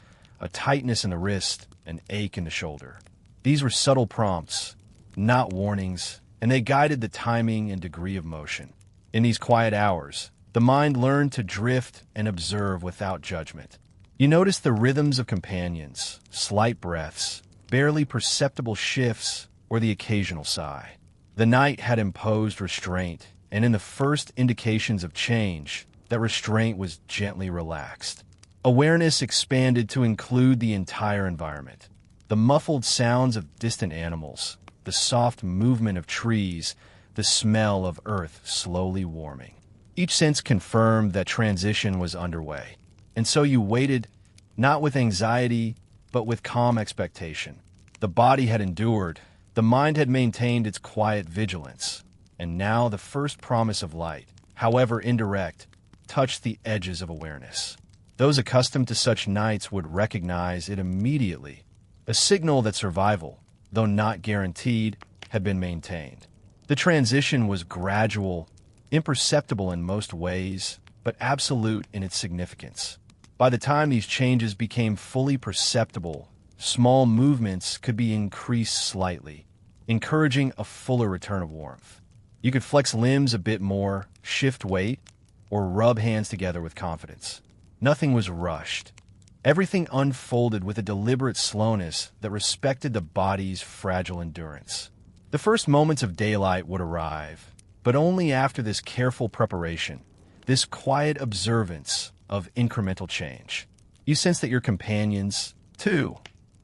a tightness in the wrist, an ache in the shoulder. These were subtle prompts, not warnings, and they guided the timing and degree of motion. In these quiet hours, the mind learned to drift and observe without judgment. You noticed the rhythms of companions, slight breaths, barely perceptible shifts, or the occasional sigh. The night had imposed restraint, and in the first indications of change, that restraint was gently relaxed. Awareness expanded to include the entire environment. The muffled sounds of distant animals, the soft movement of trees, the smell of earth slowly warming. Each sense confirmed that transition was underway. And so you waited, not with anxiety, but with calm expectation. The body had endured, the mind had maintained its quiet vigilance, and now the first promise of light, however indirect, touched the edges of awareness. Those accustomed to such nights would recognize it immediately, a signal that survival, though not guaranteed, had been maintained. The transition was gradual, imperceptible in most ways, but absolute in its significance. By the time these changes became fully perceptible, small movements could be increased slightly. encouraging a fuller return of warmth. You could flex limbs a bit more, shift weight, or rub hands together with confidence. Nothing was rushed. Everything unfolded with a deliberate slowness that respected the body's fragile endurance. The first moments of daylight would arrive, but only after this careful preparation, this quiet observance of incremental change. You sense that your companions, too,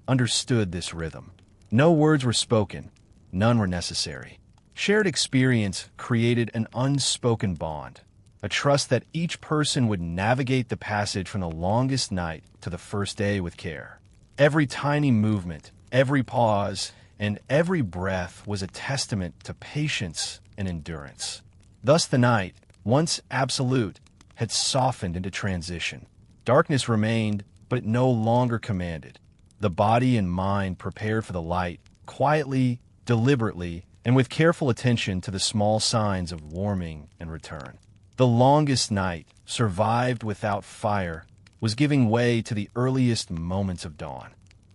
understood this rhythm. No words were spoken, none were necessary. Shared experience created an unspoken bond, a trust that each person would navigate the passage from the longest night to the first day with care. Every tiny movement, every pause, and every breath was a testament to patience and endurance. Thus the night, once absolute, had softened into transition. Darkness remained, but it no longer commanded. The body and mind prepared for the light, quietly, deliberately, and with careful attention to the small signs of warming and return. The longest night, survived without fire, was giving way to the earliest moments of dawn.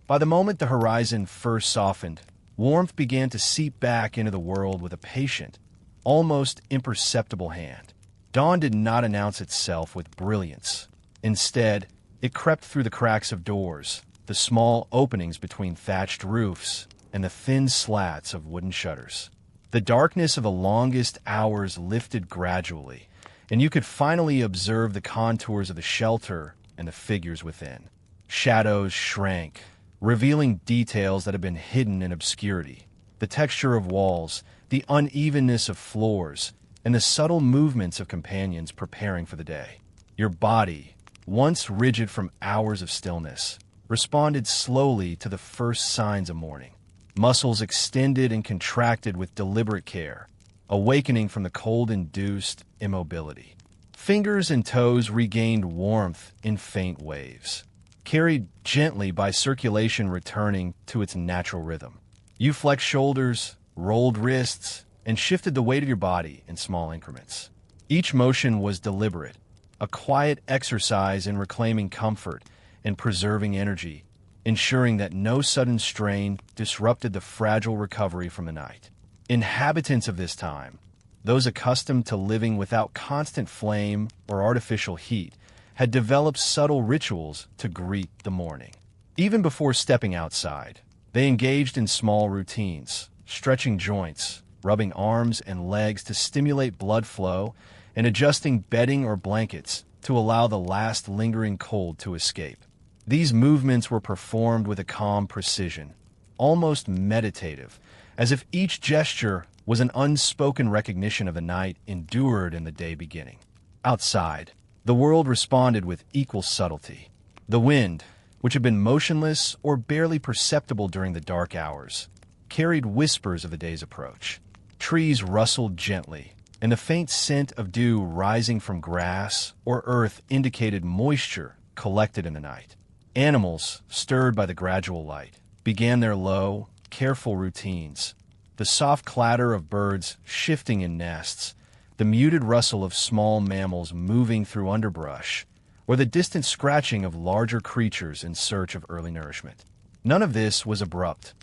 By the moment the horizon first softened, warmth began to seep back into the world with a patient, almost imperceptible hand. Dawn did not announce itself with brilliance. Instead, it crept through the cracks of doors, the small openings between thatched roofs, and the thin slats of wooden shutters. The darkness of the longest hours lifted gradually, and you could finally observe the contours of the shelter and the figures within. Shadows shrank, revealing details that had been hidden in obscurity. The texture of walls, the unevenness of floors, and the subtle movements of companions preparing for the day. Your body, once rigid from hours of stillness, responded slowly to the first signs of morning. Muscles extended and contracted with deliberate care, awakening from the cold-induced immobility. Fingers and toes regained warmth in faint waves, carried gently by circulation returning to its natural rhythm. You flexed shoulders, rolled wrists, and shifted the weight of your body in small increments. Each motion was deliberate, a quiet exercise in reclaiming comfort and preserving energy, ensuring that no sudden strain disrupted the fragile recovery from the night. Inhabitants of this time, those accustomed to living without constant flame or artificial heat, had developed subtle rituals to greet the morning. Even before stepping outside, they engaged in small routines, stretching joints, rubbing arms and legs to stimulate blood flow, and adjusting bedding or blankets to allow the last lingering cold to escape. These movements were performed with a calm precision, almost meditative, as if each gesture was an unspoken recognition of the night endured in the day beginning. Outside, the world responded with equal subtlety. The wind, which had been motionless or barely perceptible during the dark hours, carried whispers of the day's approach. Trees rustled gently, and the faint scent of dew rising from grass or earth indicated moisture collected in the night. Animals, stirred by the gradual light, began their low, careful routines. The soft clatter of birds shifting in nests, the muted rustle of small mammals moving through underbrush, or the distant scratching of larger creatures in search of early nourishment. None of this was abrupt.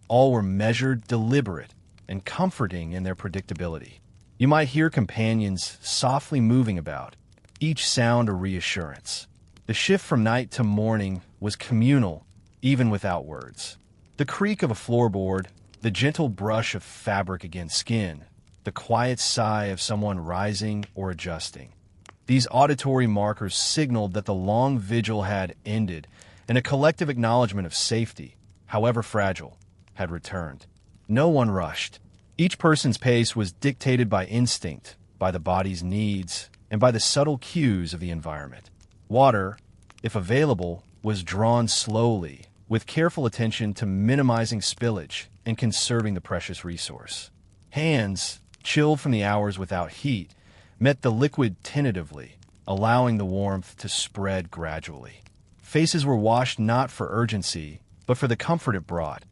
All were measured, deliberate, and comforting in their predictability. You might hear companions softly moving about, each sound a reassurance. The shift from night to morning was communal, even without words. The creak of a floorboard, the gentle brush of fabric against skin, the quiet sigh of someone rising or adjusting. These auditory markers signaled that the long vigil had ended, and a collective acknowledgement of safety, however fragile, had returned. No one rushed. Each person's pace was dictated by instinct, by the body's needs, and by the subtle cues of the environment. Water, if available, was drawn slowly, with careful attention to minimizing spillage and conserving the precious resource. Hands, chilled from the hours without heat, met the liquid tentatively, allowing the warmth to spread gradually. Faces were washed not for urgency, but for the comfort it brought,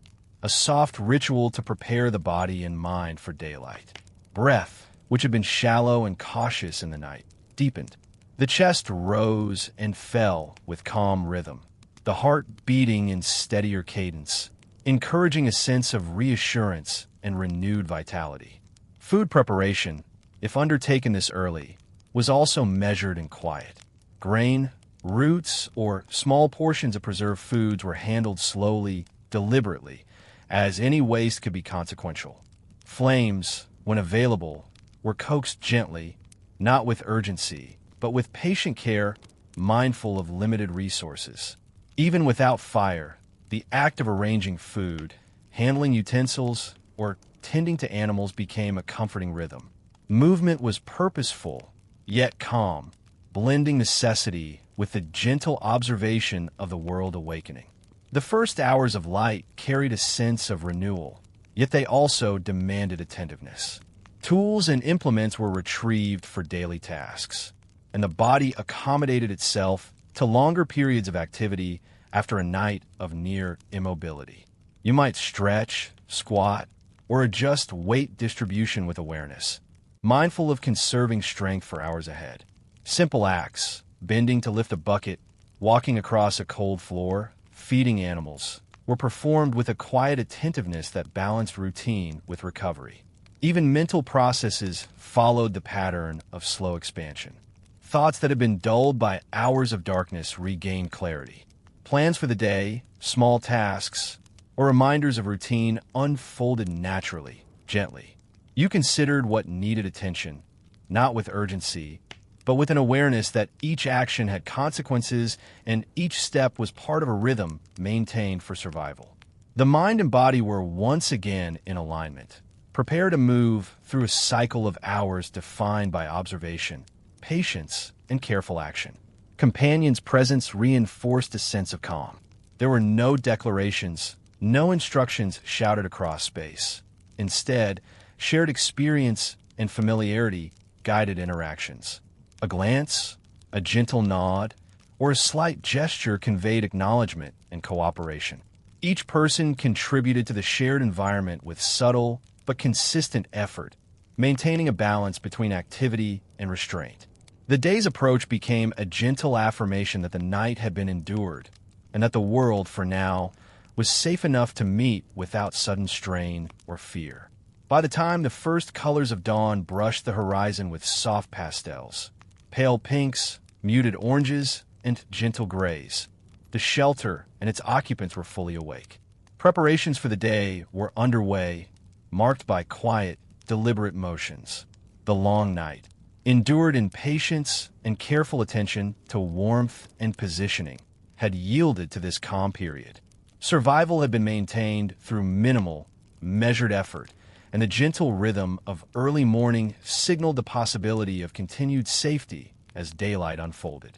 a soft ritual to prepare the body and mind for daylight. Breath, which had been shallow and cautious in the night, deepened. The chest rose and fell with calm rhythm, the heart beating in steadier cadence. encouraging a sense of reassurance and renewed vitality. Food preparation, if undertaken this early, was also measured and quiet. Grain, roots, or small portions of preserved foods were handled slowly, deliberately, as any waste could be consequential. Flames, when available, were coaxed gently, not with urgency, but with patient care, mindful of limited resources. Even without fire, the act of arranging food, handling utensils, or tending to animals became a comforting rhythm. Movement was purposeful, yet calm, blending necessity with the gentle observation of the world awakening. The first hours of light carried a sense of renewal, yet they also demanded attentiveness. Tools and implements were retrieved for daily tasks, and the body accommodated itself to longer periods of activity after a night of near immobility. You might stretch, squat, or adjust weight distribution with awareness, mindful of conserving strength for hours ahead. Simple acts, bending to lift a bucket, walking across a cold floor, feeding animals, were performed with a quiet attentiveness that balanced routine with recovery. Even mental processes followed the pattern of slow expansion. Thoughts that had been dulled by hours of darkness regained clarity. Plans for the day, small tasks, or reminders of routine unfolded naturally, gently. You considered what needed attention, not with urgency, but with an awareness that each action had consequences and each step was part of a rhythm maintained for survival. The mind and body were once again in alignment, prepared to move through a cycle of hours defined by observation, patience, and careful action. Companions' presence reinforced a sense of calm. There were no declarations, no instructions shouted across space. Instead, shared experience and familiarity guided interactions. A glance, a gentle nod, or a slight gesture conveyed acknowledgement and cooperation. Each person contributed to the shared environment with subtle but consistent effort, maintaining a balance between activity and restraint. The day's approach became a gentle affirmation that the night had been endured, and that the world, for now, was safe enough to meet without sudden strain or fear. By the time the first colors of dawn brushed the horizon with soft pastels, pale pinks, muted oranges, and gentle grays, the shelter and its occupants were fully awake. Preparations for the day were underway, marked by quiet, deliberate motions. The long night, endured in patience and careful attention to warmth and positioning, had yielded to this calm period. Survival had been maintained through minimal, measured effort, and the gentle rhythm of early morning signaled the possibility of continued safety as daylight unfolded.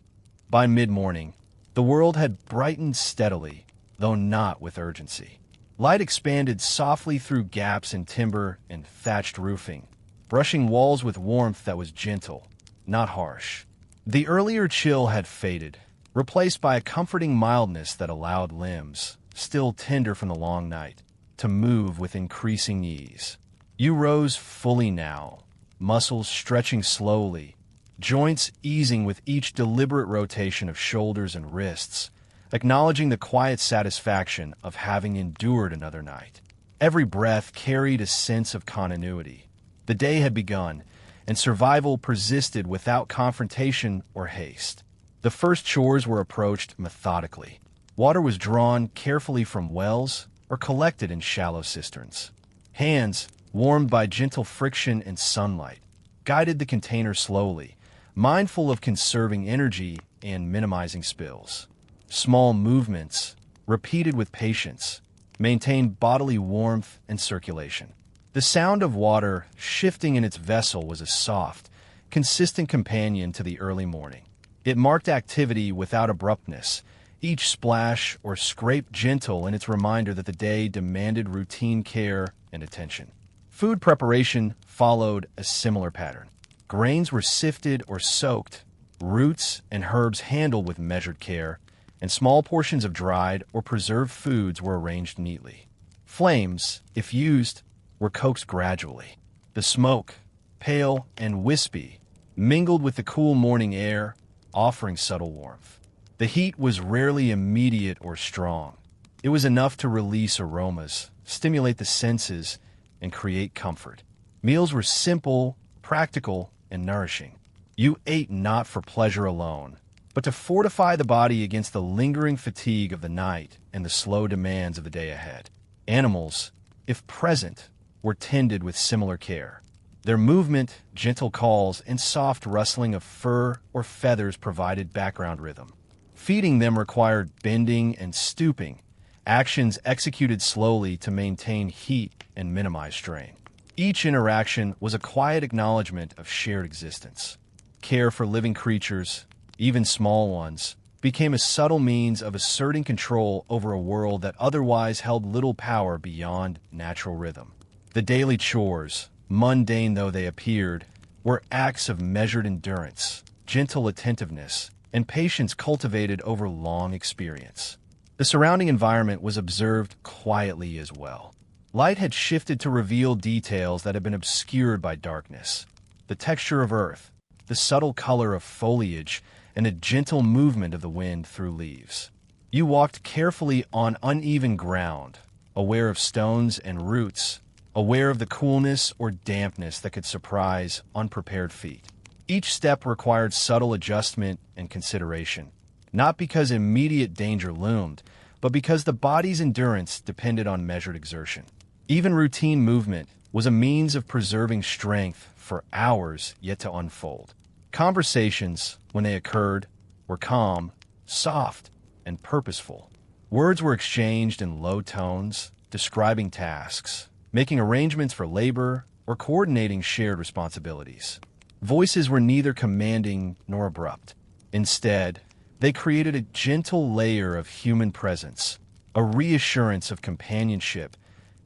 By mid-morning, the world had brightened steadily, though not with urgency. Light expanded softly through gaps in timber and thatched roofing, brushing walls with warmth that was gentle, not harsh. The earlier chill had faded, replaced by a comforting mildness that allowed limbs, still tender from the long night, to move with increasing ease. You rose fully now, muscles stretching slowly, joints easing with each deliberate rotation of shoulders and wrists, acknowledging the quiet satisfaction of having endured another night. Every breath carried a sense of continuity. The day had begun, and survival persisted without confrontation or haste. The first chores were approached methodically. Water was drawn carefully from wells or collected in shallow cisterns. Hands, warmed by gentle friction and sunlight, guided the container slowly, mindful of conserving energy and minimizing spills. Small movements, repeated with patience, maintained bodily warmth and circulation. The sound of water shifting in its vessel was a soft, consistent companion to the early morning. It marked activity without abruptness, each splash or scrape gentle in its reminder that the day demanded routine care and attention. Food preparation followed a similar pattern. Grains were sifted or soaked, roots and herbs handled with measured care, and small portions of dried or preserved foods were arranged neatly. Flames, if used, were coaxed gradually. The smoke, pale and wispy, mingled with the cool morning air, offering subtle warmth. The heat was rarely immediate or strong, It was enough to release aromas, stimulate the senses, and create comfort. Meals were simple, practical, and nourishing. You ate not for pleasure alone, but to fortify the body against the lingering fatigue of the night and the slow demands of the day ahead. Animals, if present, were tended with similar care. Their movement, gentle calls, and soft rustling of fur or feathers provided background rhythm. Feeding them required bending and stooping, actions executed slowly to maintain heat and minimize strain. Each interaction was a quiet acknowledgement of shared existence. Care for living creatures, even small ones, became a subtle means of asserting control over a world that otherwise held little power beyond natural rhythm. The daily chores, mundane though they appeared, were acts of measured endurance, gentle attentiveness, and patience cultivated over long experience. The surrounding environment was observed quietly as well. Light had shifted to reveal details that had been obscured by darkness. The texture of earth, the subtle color of foliage, and the gentle movement of the wind through leaves. You walked carefully on uneven ground, aware of stones and roots, aware of the coolness or dampness that could surprise unprepared feet. Each step required subtle adjustment and consideration, not because immediate danger loomed, but because the body's endurance depended on measured exertion. Even routine movement was a means of preserving strength for hours yet to unfold. Conversations, when they occurred, were calm, soft, and purposeful. Words were exchanged in low tones, describing tasks, making arrangements for labor, or coordinating shared responsibilities. Voices were neither commanding nor abrupt. Instead, they created a gentle layer of human presence, a reassurance of companionship,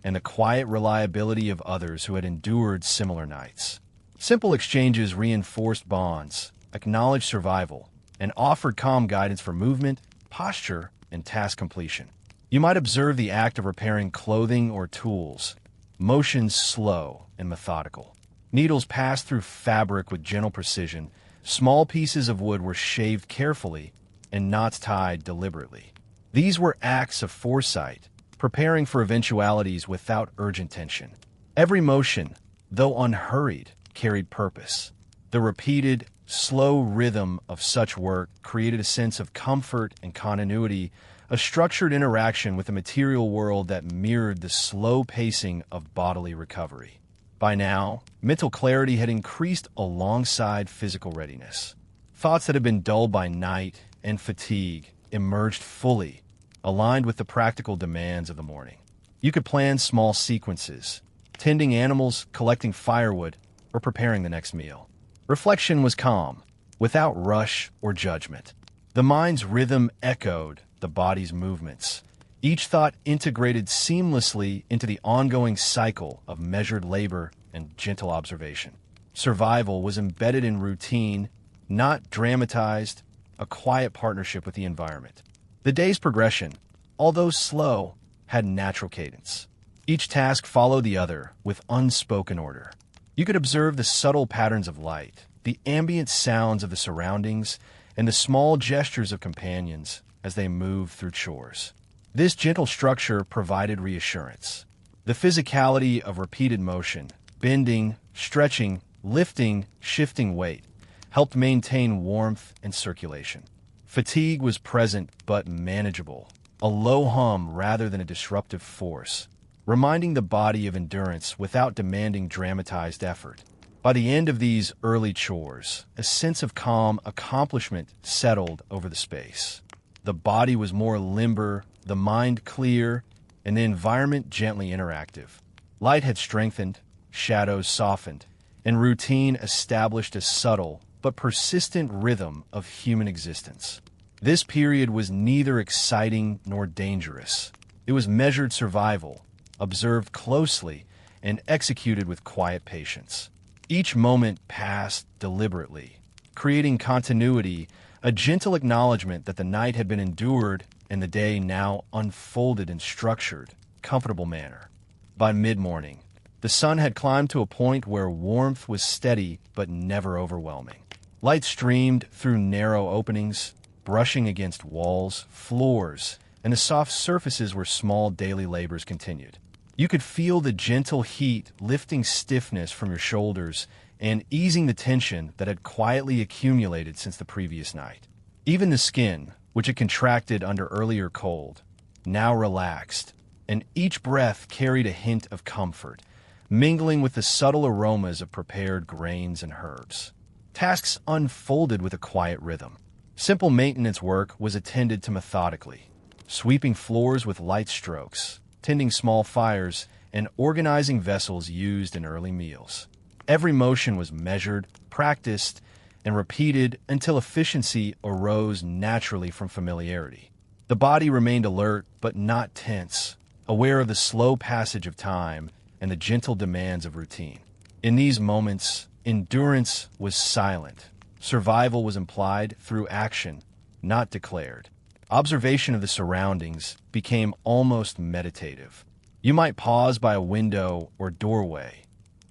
and the quiet reliability of others who had endured similar nights. Simple exchanges reinforced bonds, acknowledged survival, and offered calm guidance for movement, posture, and task completion. You might observe the act of repairing clothing or tools, motions slow and methodical. Needles passed through fabric with gentle precision, small pieces of wood were shaved carefully, and knots tied deliberately. These were acts of foresight, preparing for eventualities without urgent tension. Every motion, though unhurried, carried purpose. The repeated, slow rhythm of such work created a sense of comfort and continuity, a structured interaction with the material world that mirrored the slow pacing of bodily recovery. By now, mental clarity had increased alongside physical readiness. Thoughts that had been dulled by night and fatigue emerged fully, aligned with the practical demands of the morning. You could plan small sequences, tending animals, collecting firewood, or preparing the next meal. Reflection was calm, without rush or judgment. The mind's rhythm echoed the body's movements. Each thought integrated seamlessly into the ongoing cycle of measured labor and gentle observation. Survival was embedded in routine, not dramatized, a quiet partnership with the environment. The day's progression, although slow, had natural cadence. Each task followed the other with unspoken order. You could observe the subtle patterns of light, the ambient sounds of the surroundings, and the small gestures of companions as they moved through chores. This gentle structure provided reassurance. The physicality of repeated motion, bending, stretching, lifting, shifting weight, helped maintain warmth and circulation. Fatigue was present but manageable, a low hum rather than a disruptive force, reminding the body of endurance without demanding dramatized effort. By the end of these early chores, a sense of calm accomplishment settled over the space. The body was more limber, the mind clear, and the environment gently interactive. Light had strengthened, shadows softened, and routine established a subtle but persistent rhythm of human existence. This period was neither exciting nor dangerous. It was measured survival, observed closely, and executed with quiet patience. Each moment passed deliberately, creating continuity, a gentle acknowledgement that the night had been endured and the day now unfolded in structured, comfortable manner. By mid-morning, the sun had climbed to a point where warmth was steady but never overwhelming. Light streamed through narrow openings, brushing against walls, floors, and the soft surfaces where small daily labors continued. You could feel the gentle heat lifting stiffness from your shoulders and easing the tension that had quietly accumulated since the previous night. Even the skin, which had contracted under earlier cold, now relaxed, and each breath carried a hint of comfort, mingling with the subtle aromas of prepared grains and herbs. Tasks unfolded with a quiet rhythm. Simple maintenance work was attended to methodically, sweeping floors with light strokes, tending small fires, and organizing vessels used in early meals. Every motion was measured, practiced, and repeated until efficiency arose naturally from familiarity. The body remained alert but not tense, aware of the slow passage of time and the gentle demands of routine. In these moments, endurance was silent. Survival was implied through action, not declared. Observation of the surroundings became almost meditative. You might pause by a window or doorway,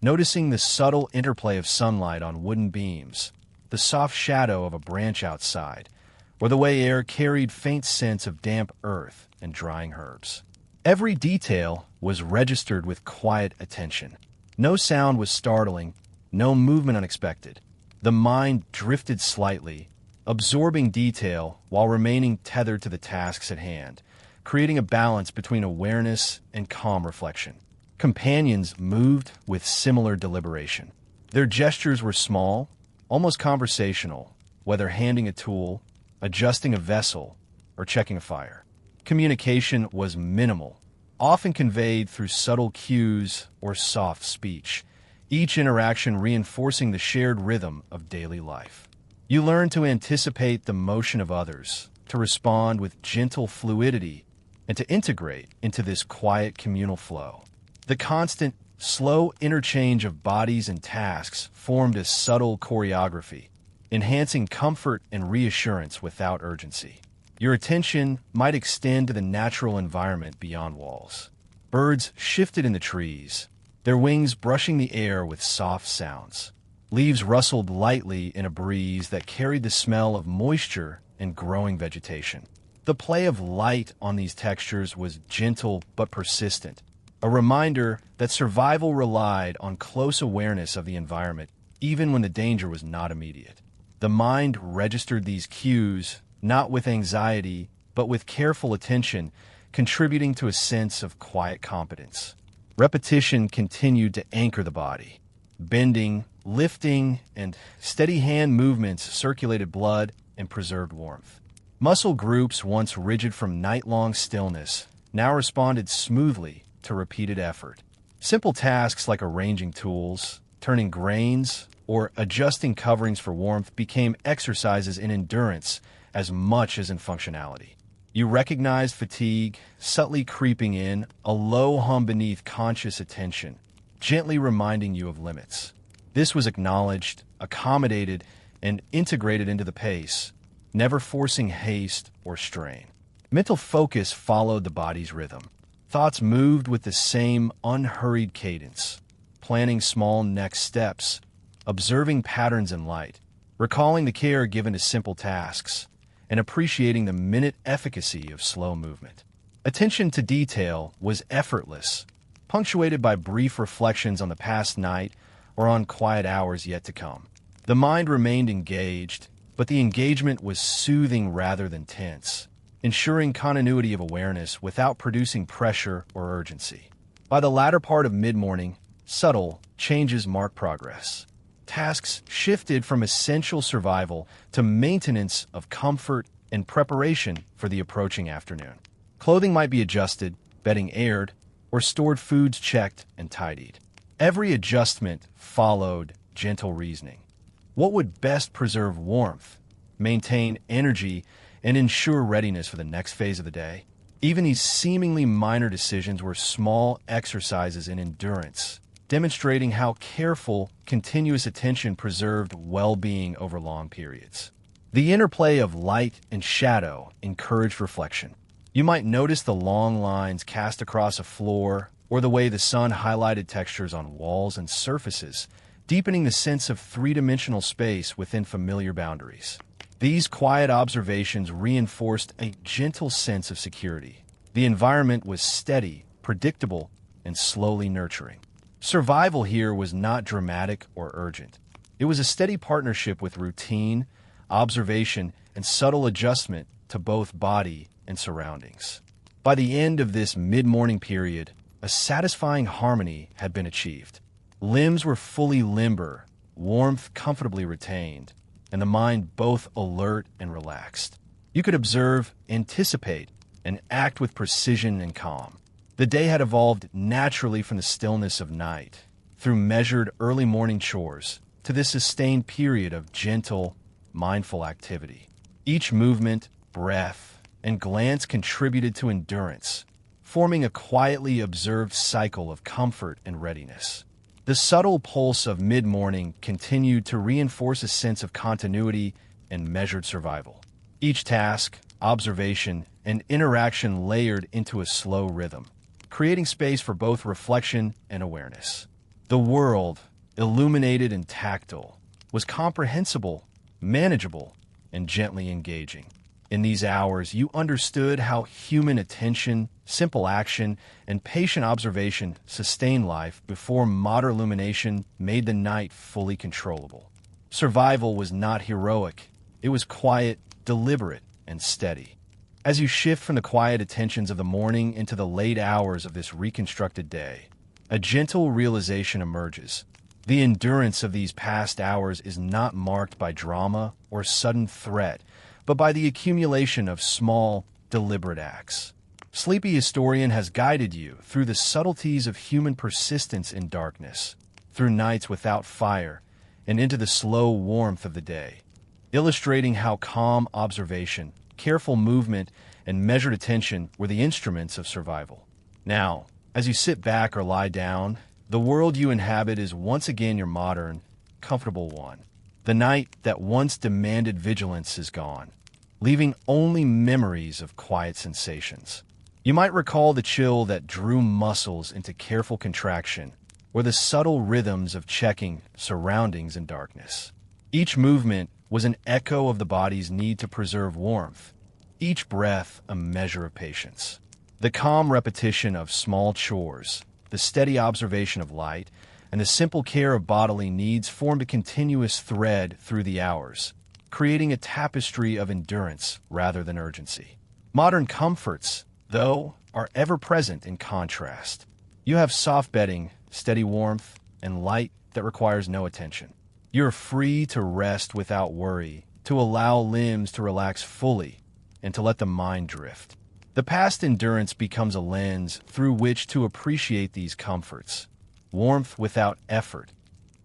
noticing the subtle interplay of sunlight on wooden beams, the soft shadow of a branch outside, or the way air carried faint scents of damp earth and drying herbs. Every detail was registered with quiet attention. No sound was startling, no movement unexpected. The mind drifted slightly, absorbing detail while remaining tethered to the tasks at hand, creating a balance between awareness and calm reflection. Companions moved with similar deliberation. Their gestures were small, almost conversational, whether handing a tool, adjusting a vessel, or checking a fire. Communication was minimal, often conveyed through subtle cues or soft speech, each interaction reinforcing the shared rhythm of daily life. You learn to anticipate the motion of others, to respond with gentle fluidity, and to integrate into this quiet communal flow. The constant, slow interchange of bodies and tasks formed a subtle choreography, enhancing comfort and reassurance without urgency. Your attention might extend to the natural environment beyond walls. Birds shifted in the trees, their wings brushing the air with soft sounds. Leaves rustled lightly in a breeze that carried the smell of moisture and growing vegetation. The play of light on these textures was gentle but persistent, a reminder that survival relied on close awareness of the environment even when the danger was not immediate. The mind registered these cues not with anxiety but with careful attention, contributing to a sense of quiet competence. Repetition continued to anchor the body. Bending, lifting, and steady hand movements circulated blood and preserved warmth. Muscle groups once rigid from night-long stillness now responded smoothly to repeated effort. Simple tasks like arranging tools, turning grains, or adjusting coverings for warmth became exercises in endurance as much as in functionality. You recognized fatigue subtly creeping in, a low hum beneath conscious attention, gently reminding you of limits. This was acknowledged, accommodated, and integrated into the pace, never forcing haste or strain. Mental focus followed the body's rhythm. Thoughts moved with the same unhurried cadence, planning small next steps, observing patterns in light, recalling the care given to simple tasks, and appreciating the minute efficacy of slow movement. Attention to detail was effortless, punctuated by brief reflections on the past night or on quiet hours yet to come. The mind remained engaged, but the engagement was soothing rather than tense, ensuring continuity of awareness without producing pressure or urgency. By the latter part of mid-morning, subtle changes marked progress. Tasks shifted from essential survival to maintenance of comfort and preparation for the approaching afternoon. Clothing might be adjusted, bedding aired, or stored foods checked and tidied. Every adjustment followed gentle reasoning. What would best preserve warmth, maintain energy, and ensure readiness for the next phase of the day? Even these seemingly minor decisions were small exercises in endurance, demonstrating how careful, continuous attention preserved well-being over long periods. The interplay of light and shadow encouraged reflection. You might notice the long lines cast across a floor or the way the sun highlighted textures on walls and surfaces, deepening the sense of three-dimensional space within familiar boundaries. These quiet observations reinforced a gentle sense of security. The environment was steady, predictable, and slowly nurturing. Survival here was not dramatic or urgent. It was a steady partnership with routine, observation, and subtle adjustment to both body and surroundings. By the end of this mid-morning period, a satisfying harmony had been achieved. Limbs were fully limber, warmth comfortably retained, and the mind both alert and relaxed. You could observe, anticipate, and act with precision and calm. The day had evolved naturally from the stillness of night, through measured early morning chores, to this sustained period of gentle, mindful activity. Each movement, breath, and glance contributed to endurance, forming a quietly observed cycle of comfort and readiness. The subtle pulse of mid-morning continued to reinforce a sense of continuity and measured survival. Each task, observation, and interaction layered into a slow rhythm, creating space for both reflection and awareness. The world, illuminated and tactile, was comprehensible, manageable, and gently engaging. In these hours, you understood how human attention, simple action, and patient observation sustained life before modern illumination made the night fully controllable. Survival was not heroic. It was quiet, deliberate, and steady. As you shift from the quiet attentions of the morning into the late hours of this reconstructed day, a gentle realization emerges. The endurance of these past hours is not marked by drama or sudden threat, but by the accumulation of small, deliberate acts. Sleepy Historian has guided you through the subtleties of human persistence in darkness, through nights without fire, and into the slow warmth of the day, illustrating how calm observation, careful movement, and measured attention were the instruments of survival. Now, as you sit back or lie down, the world you inhabit is once again your modern, comfortable one. The night that once demanded vigilance is gone, leaving only memories of quiet sensations. You might recall the chill that drew muscles into careful contraction, or the subtle rhythms of checking surroundings in darkness. Each movement was an echo of the body's need to preserve warmth, each breath a measure of patience. The calm repetition of small chores, the steady observation of light, and the simple care of bodily needs formed a continuous thread through the hours, creating a tapestry of endurance rather than urgency. Modern comforts, though, are ever present in contrast. You have soft bedding, steady warmth, and light that requires no attention. You're free to rest without worry, to allow limbs to relax fully, and to let the mind drift. The past endurance becomes a lens through which to appreciate these comforts. Warmth without effort,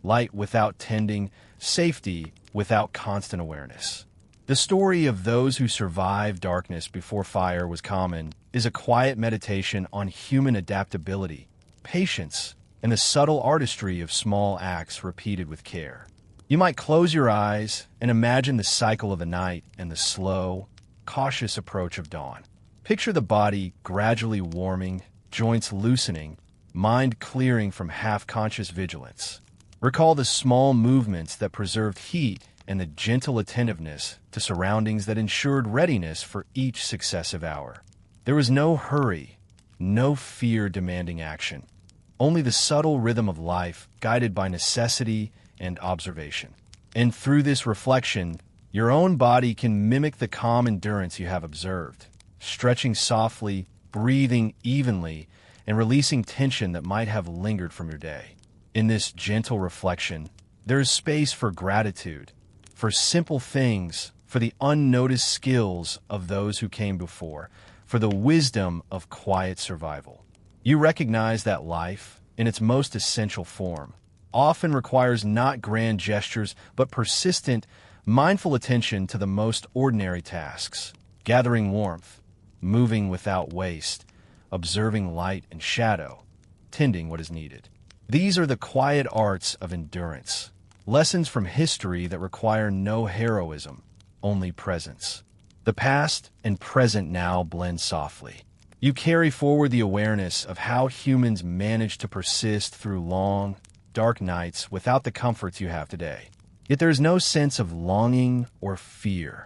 light without tending, safety without constant awareness. The story of those who survived darkness before fire was common is a quiet meditation on human adaptability, patience, and the subtle artistry of small acts repeated with care. You might close your eyes and imagine the cycle of the night and the slow, cautious approach of dawn. Picture the body gradually warming, joints loosening, mind clearing from half-conscious vigilance. Recall the small movements that preserved heat and the gentle attentiveness to surroundings that ensured readiness for each successive hour. There was no hurry, no fear demanding action, only the subtle rhythm of life guided by necessity and observation. And through this reflection, your own body can mimic the calm endurance you have observed, stretching softly, breathing evenly, and releasing tension that might have lingered from your day. In this gentle reflection, there is space for gratitude, for simple things, for the unnoticed skills of those who came before, for the wisdom of quiet survival. You recognize that life, in its most essential form, often requires not grand gestures, but persistent, mindful attention to the most ordinary tasks, gathering warmth, moving without waste, observing light and shadow, tending what is needed. These are the quiet arts of endurance, lessons from history that require no heroism, only presence. The past and present now blend softly. You carry forward the awareness of how humans managed to persist through long, dark nights without the comforts you have today. Yet there is no sense of longing or fear,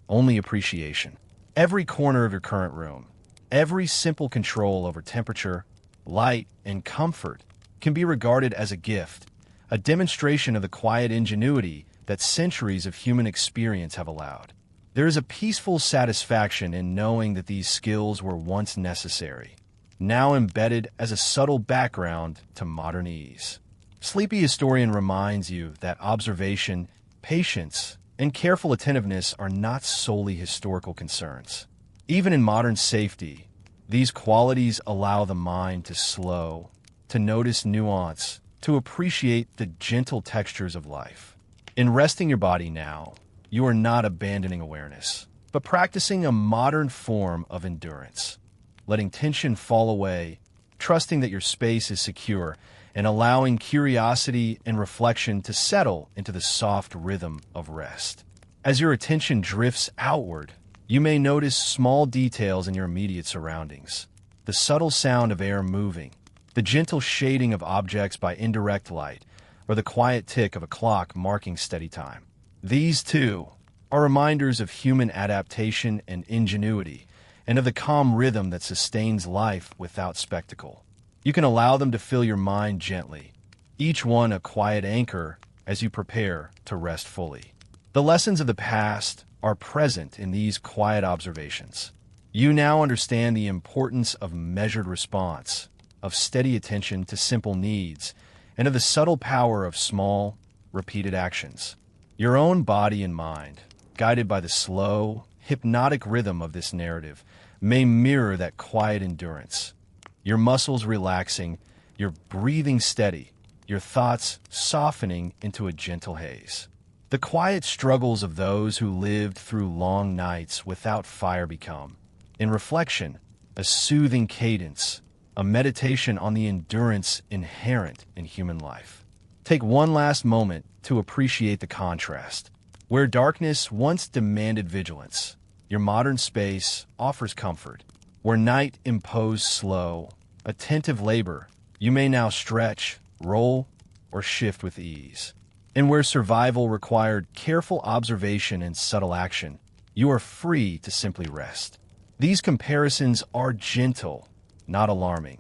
only appreciation. Every corner of your current room, every simple control over temperature, light, and comfort can be regarded as a gift, a demonstration of the quiet ingenuity that centuries of human experience have allowed. There is a peaceful satisfaction in knowing that these skills were once necessary, now embedded as a subtle background to modern ease. Sleepy Historian reminds you that observation, patience, and careful attentiveness are not solely historical concerns. Even in modern safety, these qualities allow the mind to slow, to notice nuance, to appreciate the gentle textures of life. In resting your body now, you are not abandoning awareness, but practicing a modern form of endurance, letting tension fall away, trusting that your space is secure, and allowing curiosity and reflection to settle into the soft rhythm of rest. As your attention drifts outward, you may notice small details in your immediate surroundings. The subtle sound of air moving, the gentle shading of objects by indirect light, or the quiet tick of a clock marking steady time. These, too, are reminders of human adaptation and ingenuity, and of the calm rhythm that sustains life without spectacle. You can allow them to fill your mind gently, each one a quiet anchor as you prepare to rest fully. The lessons of the past are present in these quiet observations. You now understand the importance of measured response, of steady attention to simple needs, and of the subtle power of small, repeated actions. Your own body and mind, guided by the slow, hypnotic rhythm of this narrative, may mirror that quiet endurance. Your muscles relaxing, your breathing steady, your thoughts softening into a gentle haze. The quiet struggles of those who lived through long nights without fire become, in reflection, a soothing cadence, a meditation on the endurance inherent in human life. Take one last moment to appreciate the contrast. Where darkness once demanded vigilance, your modern space offers comfort. Where night imposed slow, attentive labor, you may now stretch, roll, or shift with ease. And where survival required careful observation and subtle action, you are free to simply rest. These comparisons are gentle, not alarming,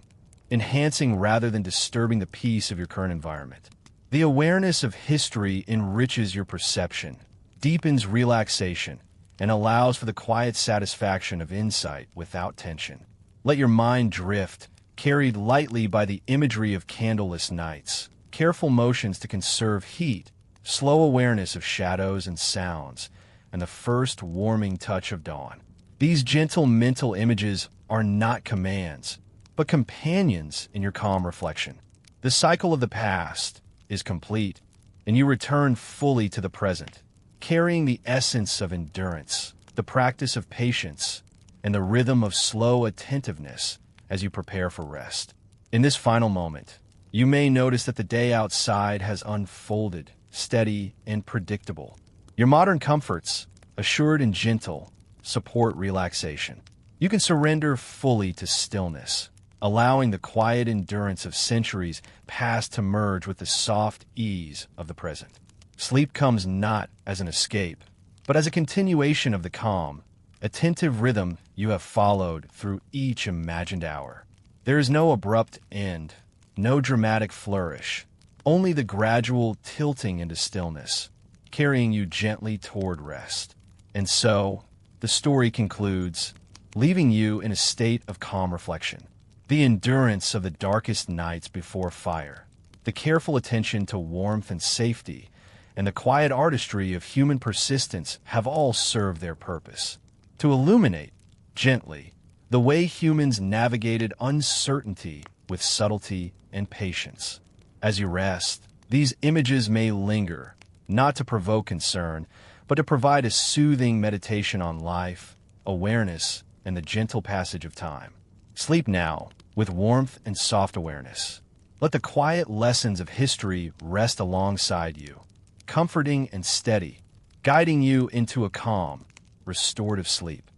enhancing rather than disturbing the peace of your current environment. The awareness of history enriches your perception, deepens relaxation, and allows for the quiet satisfaction of insight without tension. Let your mind drift, carried lightly by the imagery of candleless nights, careful motions to conserve heat, slow awareness of shadows and sounds, and the first warming touch of dawn. These gentle mental images are not commands, but companions in your calm reflection. The cycle of the past is complete, and you return fully to the present, carrying the essence of endurance, the practice of patience, and the rhythm of slow attentiveness as you prepare for rest. In this final moment, you may notice that the day outside has unfolded, steady and predictable. Your modern comforts, assured and gentle, support relaxation. You can surrender fully to stillness, allowing the quiet endurance of centuries past to merge with the soft ease of the present. Sleep comes not as an escape, but as a continuation of the calm, attentive rhythm you have followed through each imagined hour. There is no abrupt end, no dramatic flourish, only the gradual tilting into stillness, carrying you gently toward rest. And so, the story concludes, leaving you in a state of calm reflection. The endurance of the darkest nights before fire, the careful attention to warmth and safety, and the quiet artistry of human persistence have all served their purpose. To illuminate, gently, the way humans navigated uncertainty with subtlety and patience. As you rest, these images may linger, not to provoke concern, but to provide a soothing meditation on life, awareness, and the gentle passage of time. Sleep now, with warmth and soft awareness. Let the quiet lessons of history rest alongside you, comforting and steady, guiding you into a calm, restorative sleep.